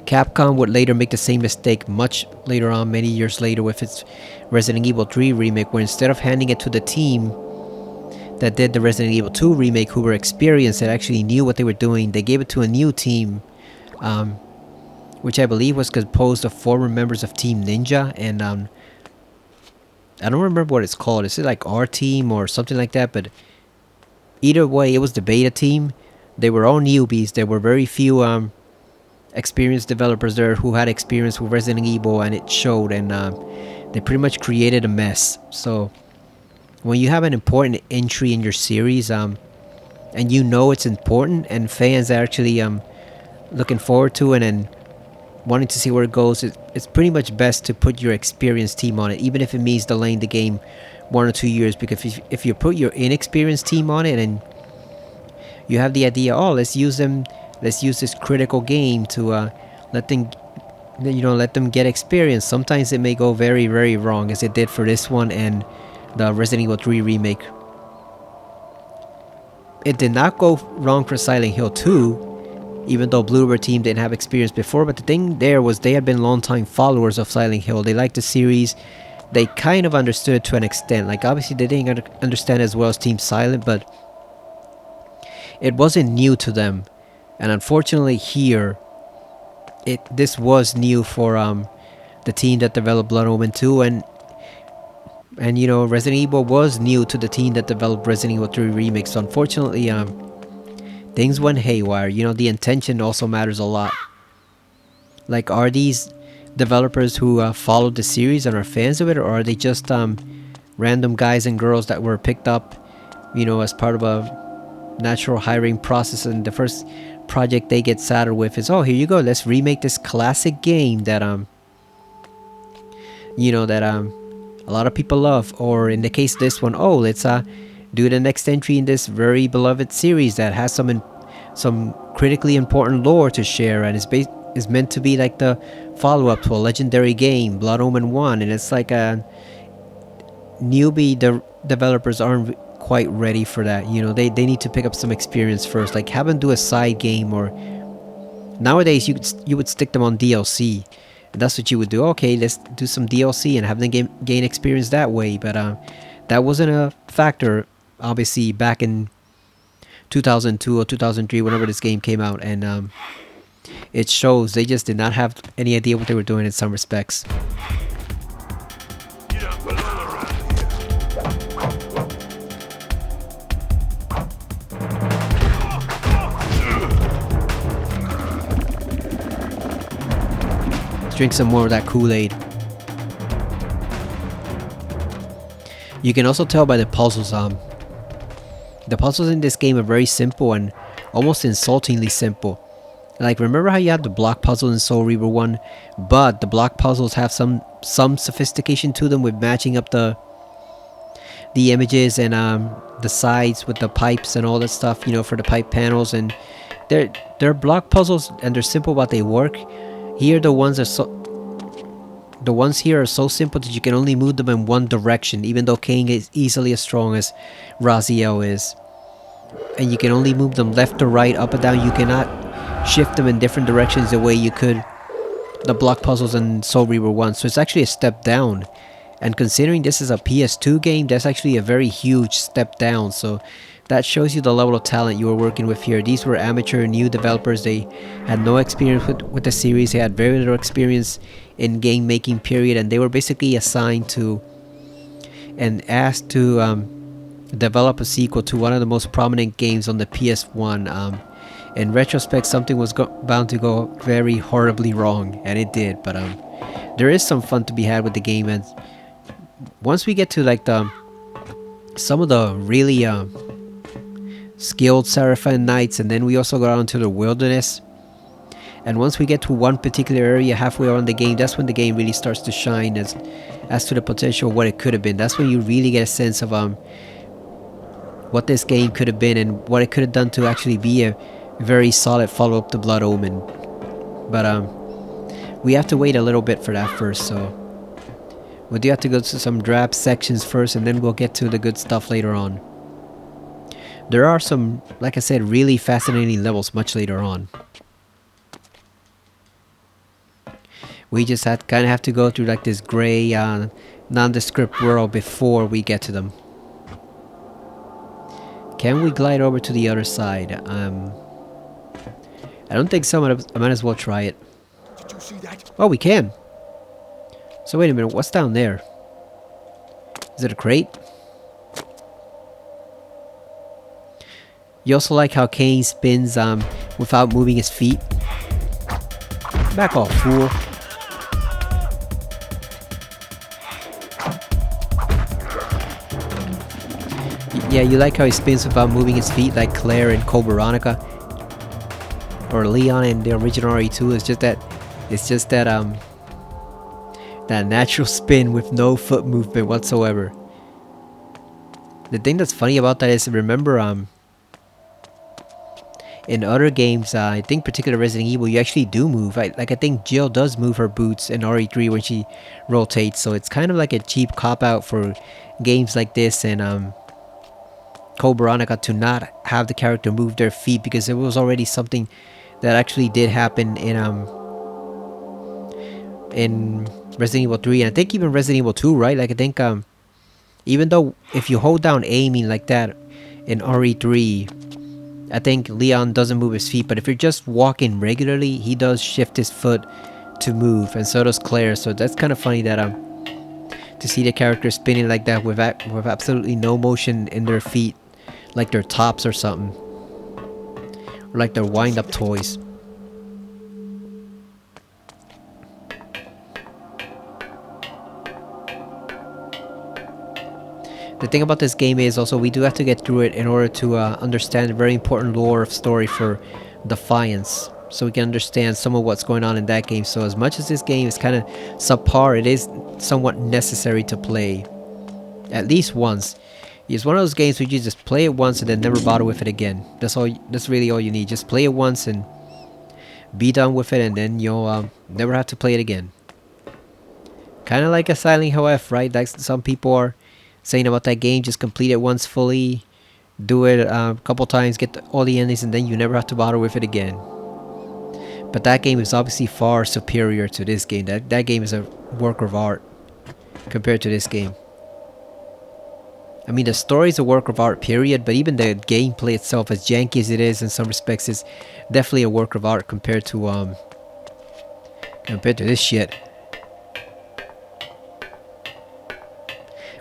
Capcom would later make the same mistake much later on, many years later, with its Resident Evil 3 remake, where instead of handing it to the team that did the Resident Evil 2 remake, who were experienced and actually knew what they were doing, they gave it to a new team, which I believe was composed of former members of Team Ninja, and I don't remember what it's called. Is it like our team or something like that? But either way, it was the beta team. They were all newbies. There were very few experienced developers there who had experience with Resident Evil, and it showed, and they pretty much created a mess. So when you have an important entry in your series, and you know it's important, and fans are actually looking forward to it and wanting to see where it goes, it's pretty much best to put your experienced team on it, even if it means delaying the game 1 or 2 years. Because if you put your inexperienced team on it and you have the idea, oh, let's use this critical game to let them get experience, sometimes it may go very, very wrong, as it did for this one and the Resident Evil 3 remake. It did not go wrong for Silent Hill 2, even though Blue River team didn't have experience before. But the thing there was they had been longtime followers of Silent Hill. They liked the series. They kind of understood it to an extent. Like obviously they didn't understand as well as Team Silent, but it wasn't new to them. And unfortunately here, this was new for the team that developed Blood Omen 2, and Resident Evil was new to the team that developed Resident Evil 3 Remake. So unfortunately, things went haywire. The intention also matters a lot. Like, are these developers who followed the series and are fans of it, or are they just random guys and girls that were picked up, as part of a natural hiring process, and the first project they get saddled with is, oh, here you go, let's remake this classic game that a lot of people love, or in the case of this one, oh, let's do the next entry in this very beloved series that has some critically important lore to share, and is meant to be like the follow-up to a legendary game, Blood Omen 1, and it's like a newbie developers aren't quite ready for that. They need to pick up some experience first. Like, have them do a side game, or nowadays you would stick them on DLC. And that's what you would do. Okay, let's do some DLC and have them gain experience that way. But that wasn't a factor, obviously, back in 2002 or 2003, whenever this game came out. And it shows they just did not have any idea what they were doing in some respects. You don't belong around here. Let's drink some more of that Kool-Aid. You can also tell by the puzzles. The puzzles in this game are very simple and almost insultingly simple. Like, remember how you had the block puzzle in Soul Reaver 1, but the block puzzles have some sophistication to them with matching up the images and the sides with the pipes and all that stuff, for the pipe panels, and they're block puzzles and they're simple, but they work. Here the ones here are so simple that you can only move them in one direction, even though Kain is easily as strong as Raziel is. And you can only move them left to right, up and down. You cannot shift them in different directions the way you could the block puzzles in Soul Reaver 1. So it's actually a step down. And considering this is a PS2 game, that's actually a very huge step down. So that shows you the level of talent you were working with here. These were amateur new developers. They had no experience with the series. They had very little experience in game making, period. And they were basically assigned to and asked to develop a sequel to one of the most prominent games on the PS1. In retrospect, something was bound to go very horribly wrong, and it did. But there is some fun to be had with the game, and once we get to like some of the really skilled Seraphim knights, and then we also go out into the wilderness. And once we get to one particular area halfway around the game, that's when the game really starts to shine as to the potential of what it could have been. That's when you really get a sense of what this game could have been and what it could have done to actually be a very solid follow-up to Blood Omen. But we have to wait a little bit for that first, so we do have to go to some drab sections first, and then we'll get to the good stuff later on. There are some, like I said, really fascinating levels much later on. We just kind of have to go through like this gray, nondescript world before we get to them. Can we glide over to the other side? I don't think so. I might as well try it. Did you see that? Oh, we can. So wait a minute. What's down there? Is it a crate? You also like how Kain spins without moving his feet? Back off, fool. Yeah, you like how he spins without moving his feet like Claire in Code Veronica? Or Leon in the original RE2. It's just that that natural spin with no foot movement whatsoever. The thing that's funny about that is, remember in other games, I think particularly Resident Evil, you actually do move. I think Jill does move her boots in RE3 when she rotates, so it's kind of like a cheap cop-out for games like this and Code Veronica to not have the character move their feet, because it was already something that actually did happen in Resident Evil 3, and I think even Resident Evil 2, right? Like I think even though if you hold down aiming like that in RE3, I think Leon doesn't move his feet, but if you're just walking regularly, he does shift his foot to move, and so does Claire. So that's kind of funny that to see the character spinning like that with absolutely no motion in their feet, like they're tops or something, or like they're wind-up toys. The thing about this game is also we do have to get through it in order to understand the very important lore of story for Defiance, so we can understand some of what's going on in that game. So as much as this game is kind of subpar, it is somewhat necessary to play at least once. It's one of those games where you just play it once and then never bother with it again. That's all. That's really all you need. Just play it once and be done with it, and then you'll never have to play it again. Kind of like a Silent Hill F, right? Like some people are saying about that game, just complete it once fully, do it a couple times, get all the endings, and then you never have to bother with it again. But that game is obviously far superior to this game. That game is a work of art compared to this game. I mean, the story is a work of art, period, but even the gameplay itself, as janky as it is in some respects, is definitely a work of art compared to this shit.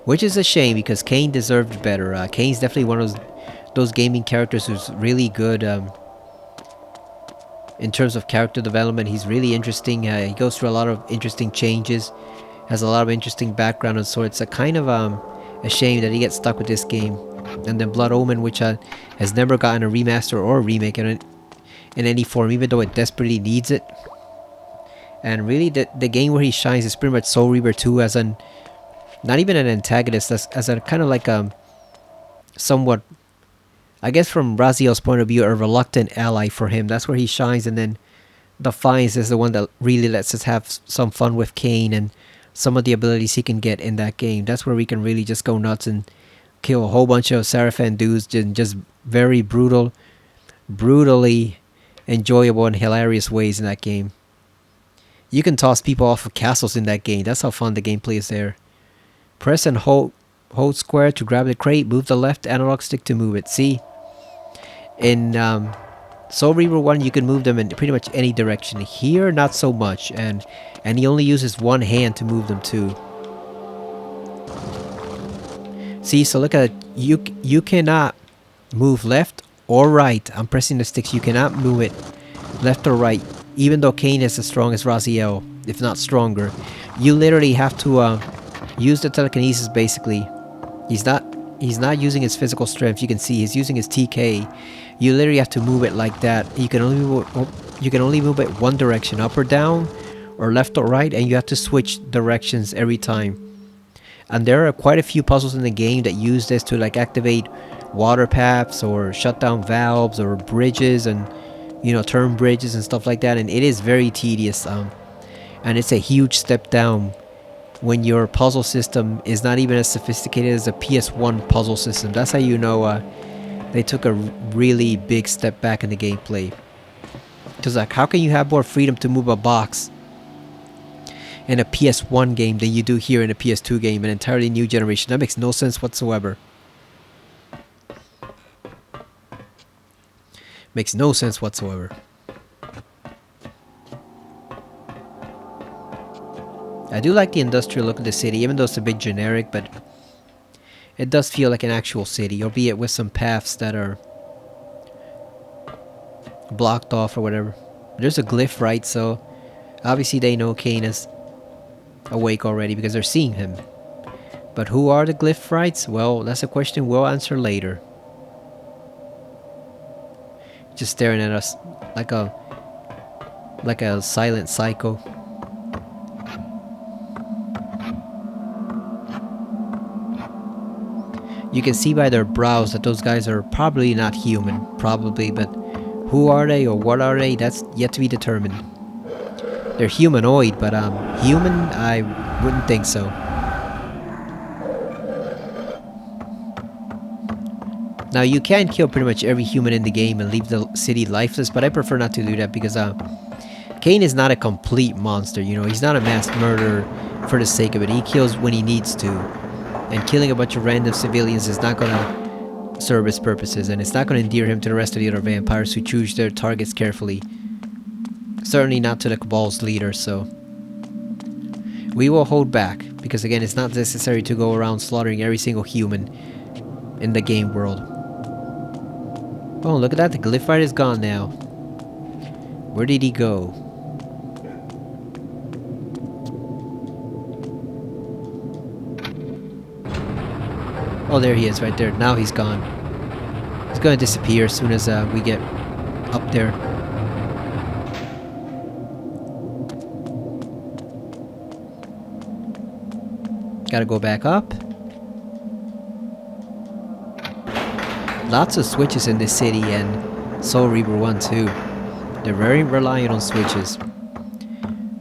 Which is a shame, because Kain deserved better. Kain's definitely one of those gaming characters who's really good in terms of character development. He's really interesting. He goes through a lot of interesting changes, has a lot of interesting background, and so it's a kind of a shame that he gets stuck with this game. And then Blood Omen, which has never gotten a remaster or a remake in any form, even though it desperately needs it. And really, the game where he shines is pretty much Soul Reaver 2 as an not even an antagonist, as a kind of like somewhat, I guess from Raziel's point of view, a reluctant ally for him. That's where he shines, and then Defiance is the one that really lets us have some fun with Kain and some of the abilities he can get in that game. That's where we can really just go nuts and kill a whole bunch of Seraphim dudes in just very brutally enjoyable and hilarious ways in that game. You can toss people off of castles in that game. That's how fun the gameplay is there. Press and hold square to grab the crate. Move the left analog stick to move it. See? In Soul Reaver 1, you can move them in pretty much any direction. Here, not so much. And he only uses one hand to move them too. See, so look at it. You cannot move left or right. I'm pressing the sticks. You cannot move it left or right. Even though Kain is as strong as Raziel, if not stronger, you literally have to use the telekinesis. Basically, he's not using his physical strength. You can see he's using his TK. You literally have to move it like that. You can only move it one direction, up or down, or left or right, and you have to switch directions every time. And there are quite a few puzzles in the game that use this to like activate water paths or shut down valves or bridges and, you know, turn bridges and stuff like that. And it is very tedious. And it's a huge step down when your puzzle system is not even as sophisticated as a PS1 puzzle system. That's how you know they took a really big step back in the gameplay. Because like, how can you have more freedom to move a box in a PS1 game than you do here in a PS2 game, an entirely new generation? That makes no sense whatsoever. Makes no sense whatsoever. I do like the industrial look of the city, even though it's a bit generic, but it does feel like an actual city, albeit with some paths that are blocked off or whatever. There's a glyph, right? So obviously they know Kain is awake already because they're seeing him. But who are the glyph rights? Well, that's a question we'll answer later. Just staring at us like a silent psycho. You can see by their brows that those guys are probably not human, probably, but who are they or what are they? That's yet to be determined. They're humanoid, but human? I wouldn't think so. Now you can kill pretty much every human in the game and leave the city lifeless, but I prefer not to do that because Kain is not a complete monster, you know. He's not a mass murderer for the sake of it. He kills when he needs to. And killing a bunch of random civilians is not gonna serve his purposes, and it's not gonna endear him to the rest of the other vampires who choose their targets carefully. Certainly not to the Cabal's leader, so we will hold back, because again, it's not necessary to go around slaughtering every single human in the game world. Oh, look at that, the glyph rider is gone now. Where did he go? Oh, there he is, right there. Now he's gone. He's gonna disappear as soon as we get up there. Gotta go back up. Lots of switches in this city, and Soul Reaver 1 too. They're very reliant on switches.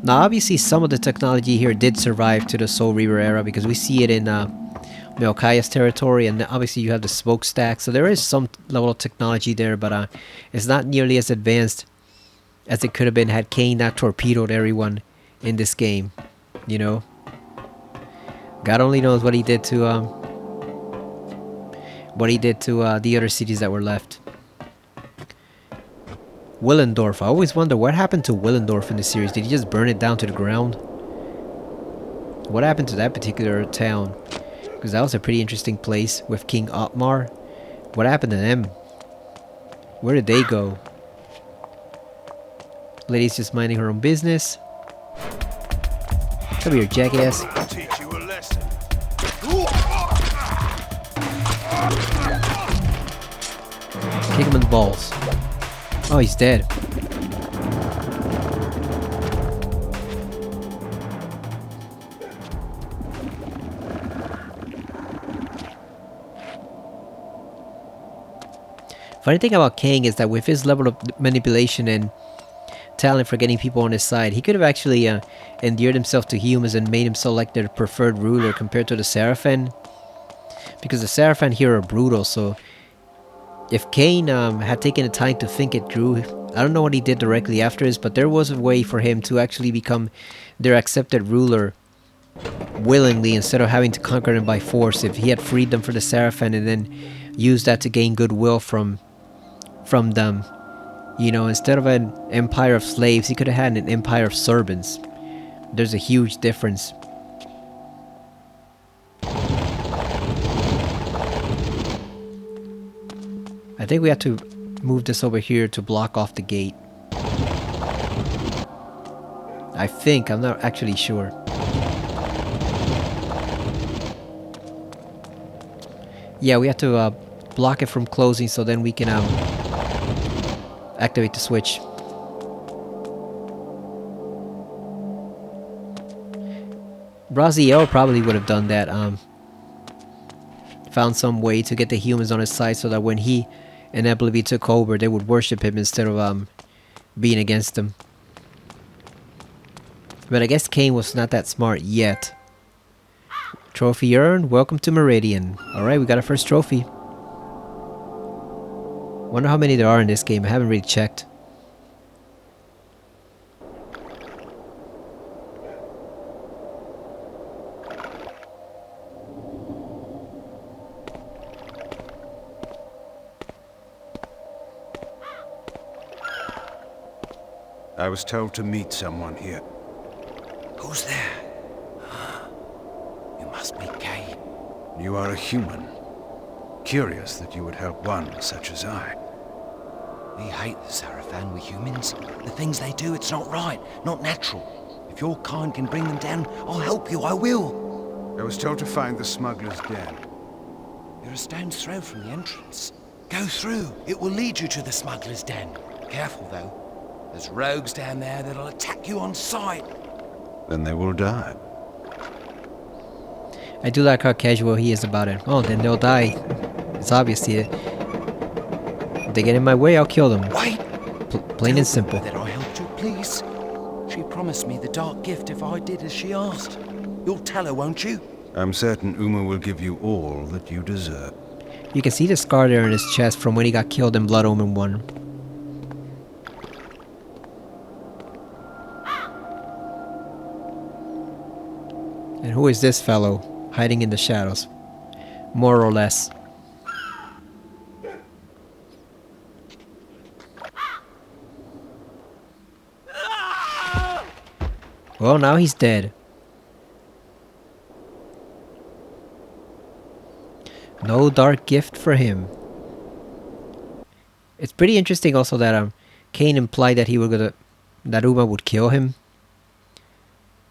Now obviously some of the technology here did survive to the Soul Reaver era, because we see it in Melchiah's territory, and obviously you have the smokestack, so there is some level of technology there, but it's not nearly as advanced as it could have been had Kain not torpedoed everyone in this game, you know. God only knows what he did to the other cities that were left. Willendorf. I always wonder what happened to Willendorf in the series. Did he just burn it down to the ground? What happened to that particular town? Because that was a pretty interesting place with King Otmar. What happened to them? Where did they go? Lady's just minding her own business. Come here, jackass. I'll teach you a lesson. Kick him in the balls. Oh, he's dead. Funny thing about Kain is that with his level of manipulation and talent for getting people on his side, he could have actually endeared himself to humans and made himself like their preferred ruler compared to the Seraphin. Because the Seraphin here are brutal, so if Kain had taken the time to think it through, I don't know what he did directly after this, but there was a way for him to actually become their accepted ruler willingly instead of having to conquer them by force. If he had freed them for the Seraphin and then used that to gain goodwill from them, you know, instead of an empire of slaves, he could have had an empire of servants. There's a huge difference. I think we have to move this over here to block off the gate. I think, I'm not actually sure. Yeah, we have to block it from closing so then we can activate the switch. Raziel probably would have done that. Found some way to get the humans on his side so that when he inevitably took over, they would worship him instead of being against him. But I guess Kain was not that smart yet. Trophy earned. Welcome to Meridian. Alright, we got our first trophy. Wonder how many there are in this game. I haven't really checked. I was told to meet someone here. Who's there? You must be Kain. You are a human. Curious that you would help one such as I. We hate the Sarafan, we humans. The things they do, it's not right, not natural. If your kind can bring them down, I'll help you, I will. I was told to find the smuggler's den. You're a stone's throw from the entrance. Go through, it will lead you to the smuggler's den. Careful though. There's rogues down there that'll attack you on sight. Then they will die. I do like how casual he is about it. Oh, then they'll die. It's obvious here. If they get in my way, I'll kill them. Wait! Plain and simple. That I helped you, please. She promised me the dark gift if I did as she asked. You'll tell her, won't you? I'm certain Uma will give you all that you deserve. You can see the scar there in his chest from when he got killed in Blood Omen 1. And who is this fellow hiding in the shadows? More or less. Well, now he's dead. No dark gift for him. It's pretty interesting also that Kain implied that that Uma would kill him.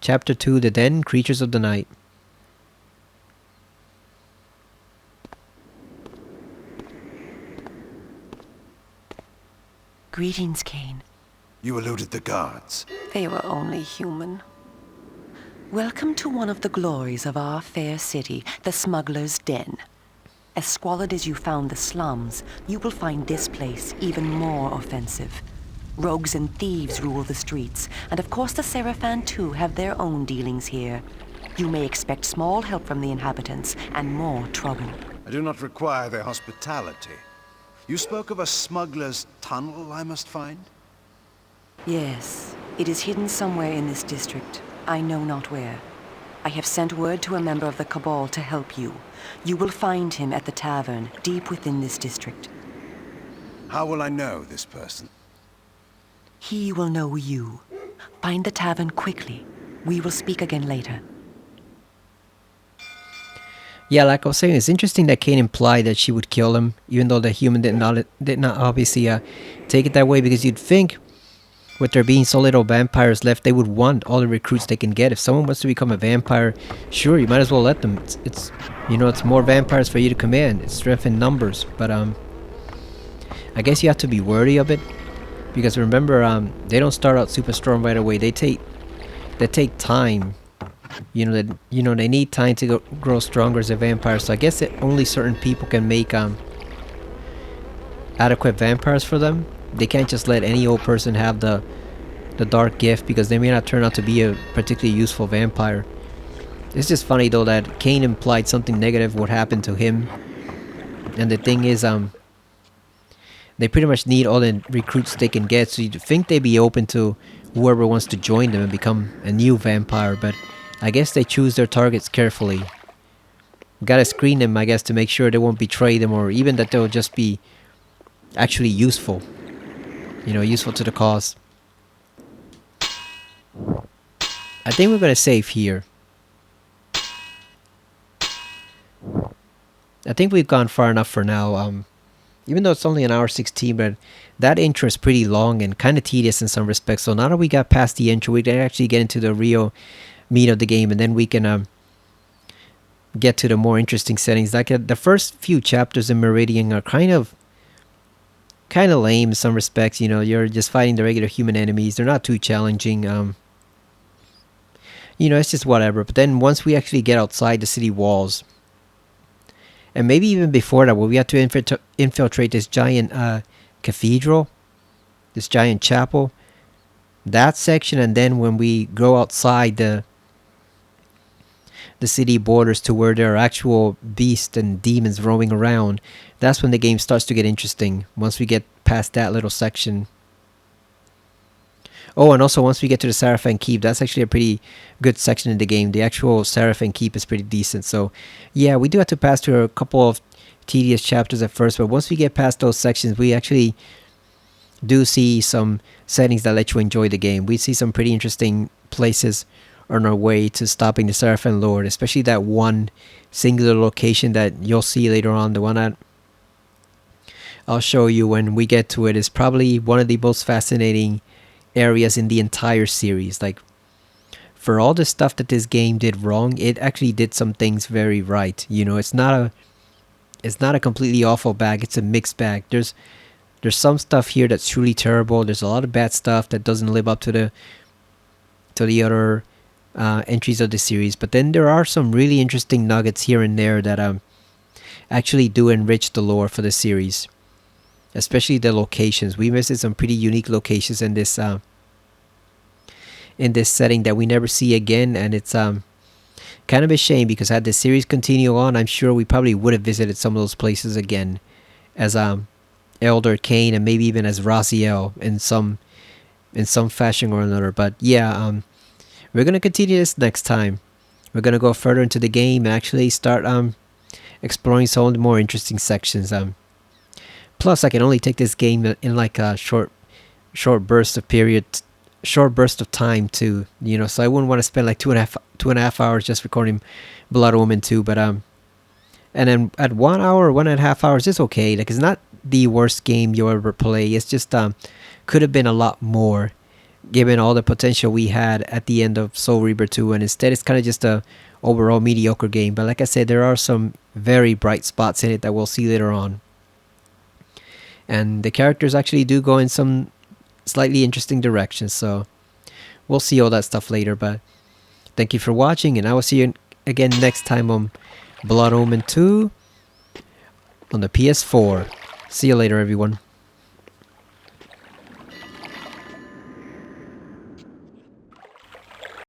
Chapter 2, The Den, Creatures of the Night. Greetings, Kain. You eluded the guards. They were only human. Welcome to one of the glories of our fair city, the Smuggler's Den. As squalid as you found the slums, you will find this place even more offensive. Rogues and thieves rule the streets, and of course the Sarafan too have their own dealings here. You may expect small help from the inhabitants, and more trouble. I do not require their hospitality. You spoke of a smuggler's tunnel I must find? Yes, it is hidden somewhere in this district. I know not where. I have sent word to a member of the Cabal to help you. You will find him at the tavern, deep within this district. How will I know this person? He will know you. Find the tavern quickly. We will speak again later. Yeah, like I was saying, it's interesting that Kain implied that she would kill him, even though the human did not obviously take it that way, because you'd think, with there being so little vampires left, they would want all the recruits they can get. If someone wants to become a vampire, sure, you might as well let them. It's you know, it's more vampires for you to command. It's strength in numbers, but I guess you have to be wary of it, because remember, they don't start out super strong right away. They take time. You know, they need time to grow stronger as a vampire. So I guess that only certain people can make adequate vampires for them. They can't just let any old person have the dark gift, because they may not turn out to be a particularly useful vampire. It's just funny though that Kain implied something negative would happen to him, and the thing is, they pretty much need all the recruits they can get. So you'd think they'd be open to whoever wants to join them and become a new vampire, but I guess they choose their targets carefully. Gotta screen them, I guess, to make sure they won't betray them, or even that they'll just be actually useful. You know, useful to the cause. I think we're gonna save here. I think we've gone far enough for now. Even though it's only an hour 16, but that intro is pretty long and kind of tedious in some respects. So now that we got past the intro, we can actually get into the real meat of the game, and then we can get to the more interesting settings. Like the first few chapters in Meridian are kind of lame in some respects. You know, you're just fighting the regular human enemies. They're not too challenging. You know, it's just whatever. But then once we actually get outside the city walls, and maybe even before that, where we have to infiltrate this giant cathedral, this giant chapel, that section, and then when we go outside the city borders to where there are actual beasts and demons roaming around, that's when the game starts to get interesting, once we get past that little section. Oh, and also once we get to the Seraphim Keep, that's actually a pretty good section in the game. The actual Seraphim Keep is pretty decent. So yeah, we do have to pass through a couple of tedious chapters at first, but once we get past those sections, we actually do see some settings that let you enjoy the game. We see some pretty interesting places on our way to stopping the Seraphim Lord, especially that one singular location that you'll see later on. The one that I'll show you when we get to it is probably one of the most fascinating areas in the entire series. Like, for all the stuff that this game did wrong, it actually did some things very right. You know, it's not a completely awful bag. It's a mixed bag. There's some stuff here that's truly terrible. There's a lot of bad stuff that doesn't live up to the other entries of the series. But then there are some really interesting nuggets here and there that actually do enrich the lore for the series, especially the locations. We visited some pretty unique locations in this setting that we never see again, and it's kind of a shame, because had the series continue on, I'm sure we probably would have visited some of those places again as Elder Kain, and maybe even as Raziel in some fashion or another. But yeah, we're gonna continue this next time. We're gonna go further into the game and actually start exploring some of the more interesting sections. Plus, I can only take this game in like a short burst of time too. You know, so I wouldn't want to spend like two and a half hours just recording Blood Omen 2. But and then at 1 hour or 1.5 hours, it's okay. Like, it's not the worst game you'll ever play. It's just could have been a lot more, given all the potential we had at the end of Soul Reaper 2, and instead it's kind of just a overall mediocre game. But like I said, there are some very bright spots in it that we'll see later on. And the characters actually do go in some slightly interesting directions, so we'll see all that stuff later. But thank you for watching, and I will see you again next time on Blood Omen 2 on the PS4. See you later, everyone.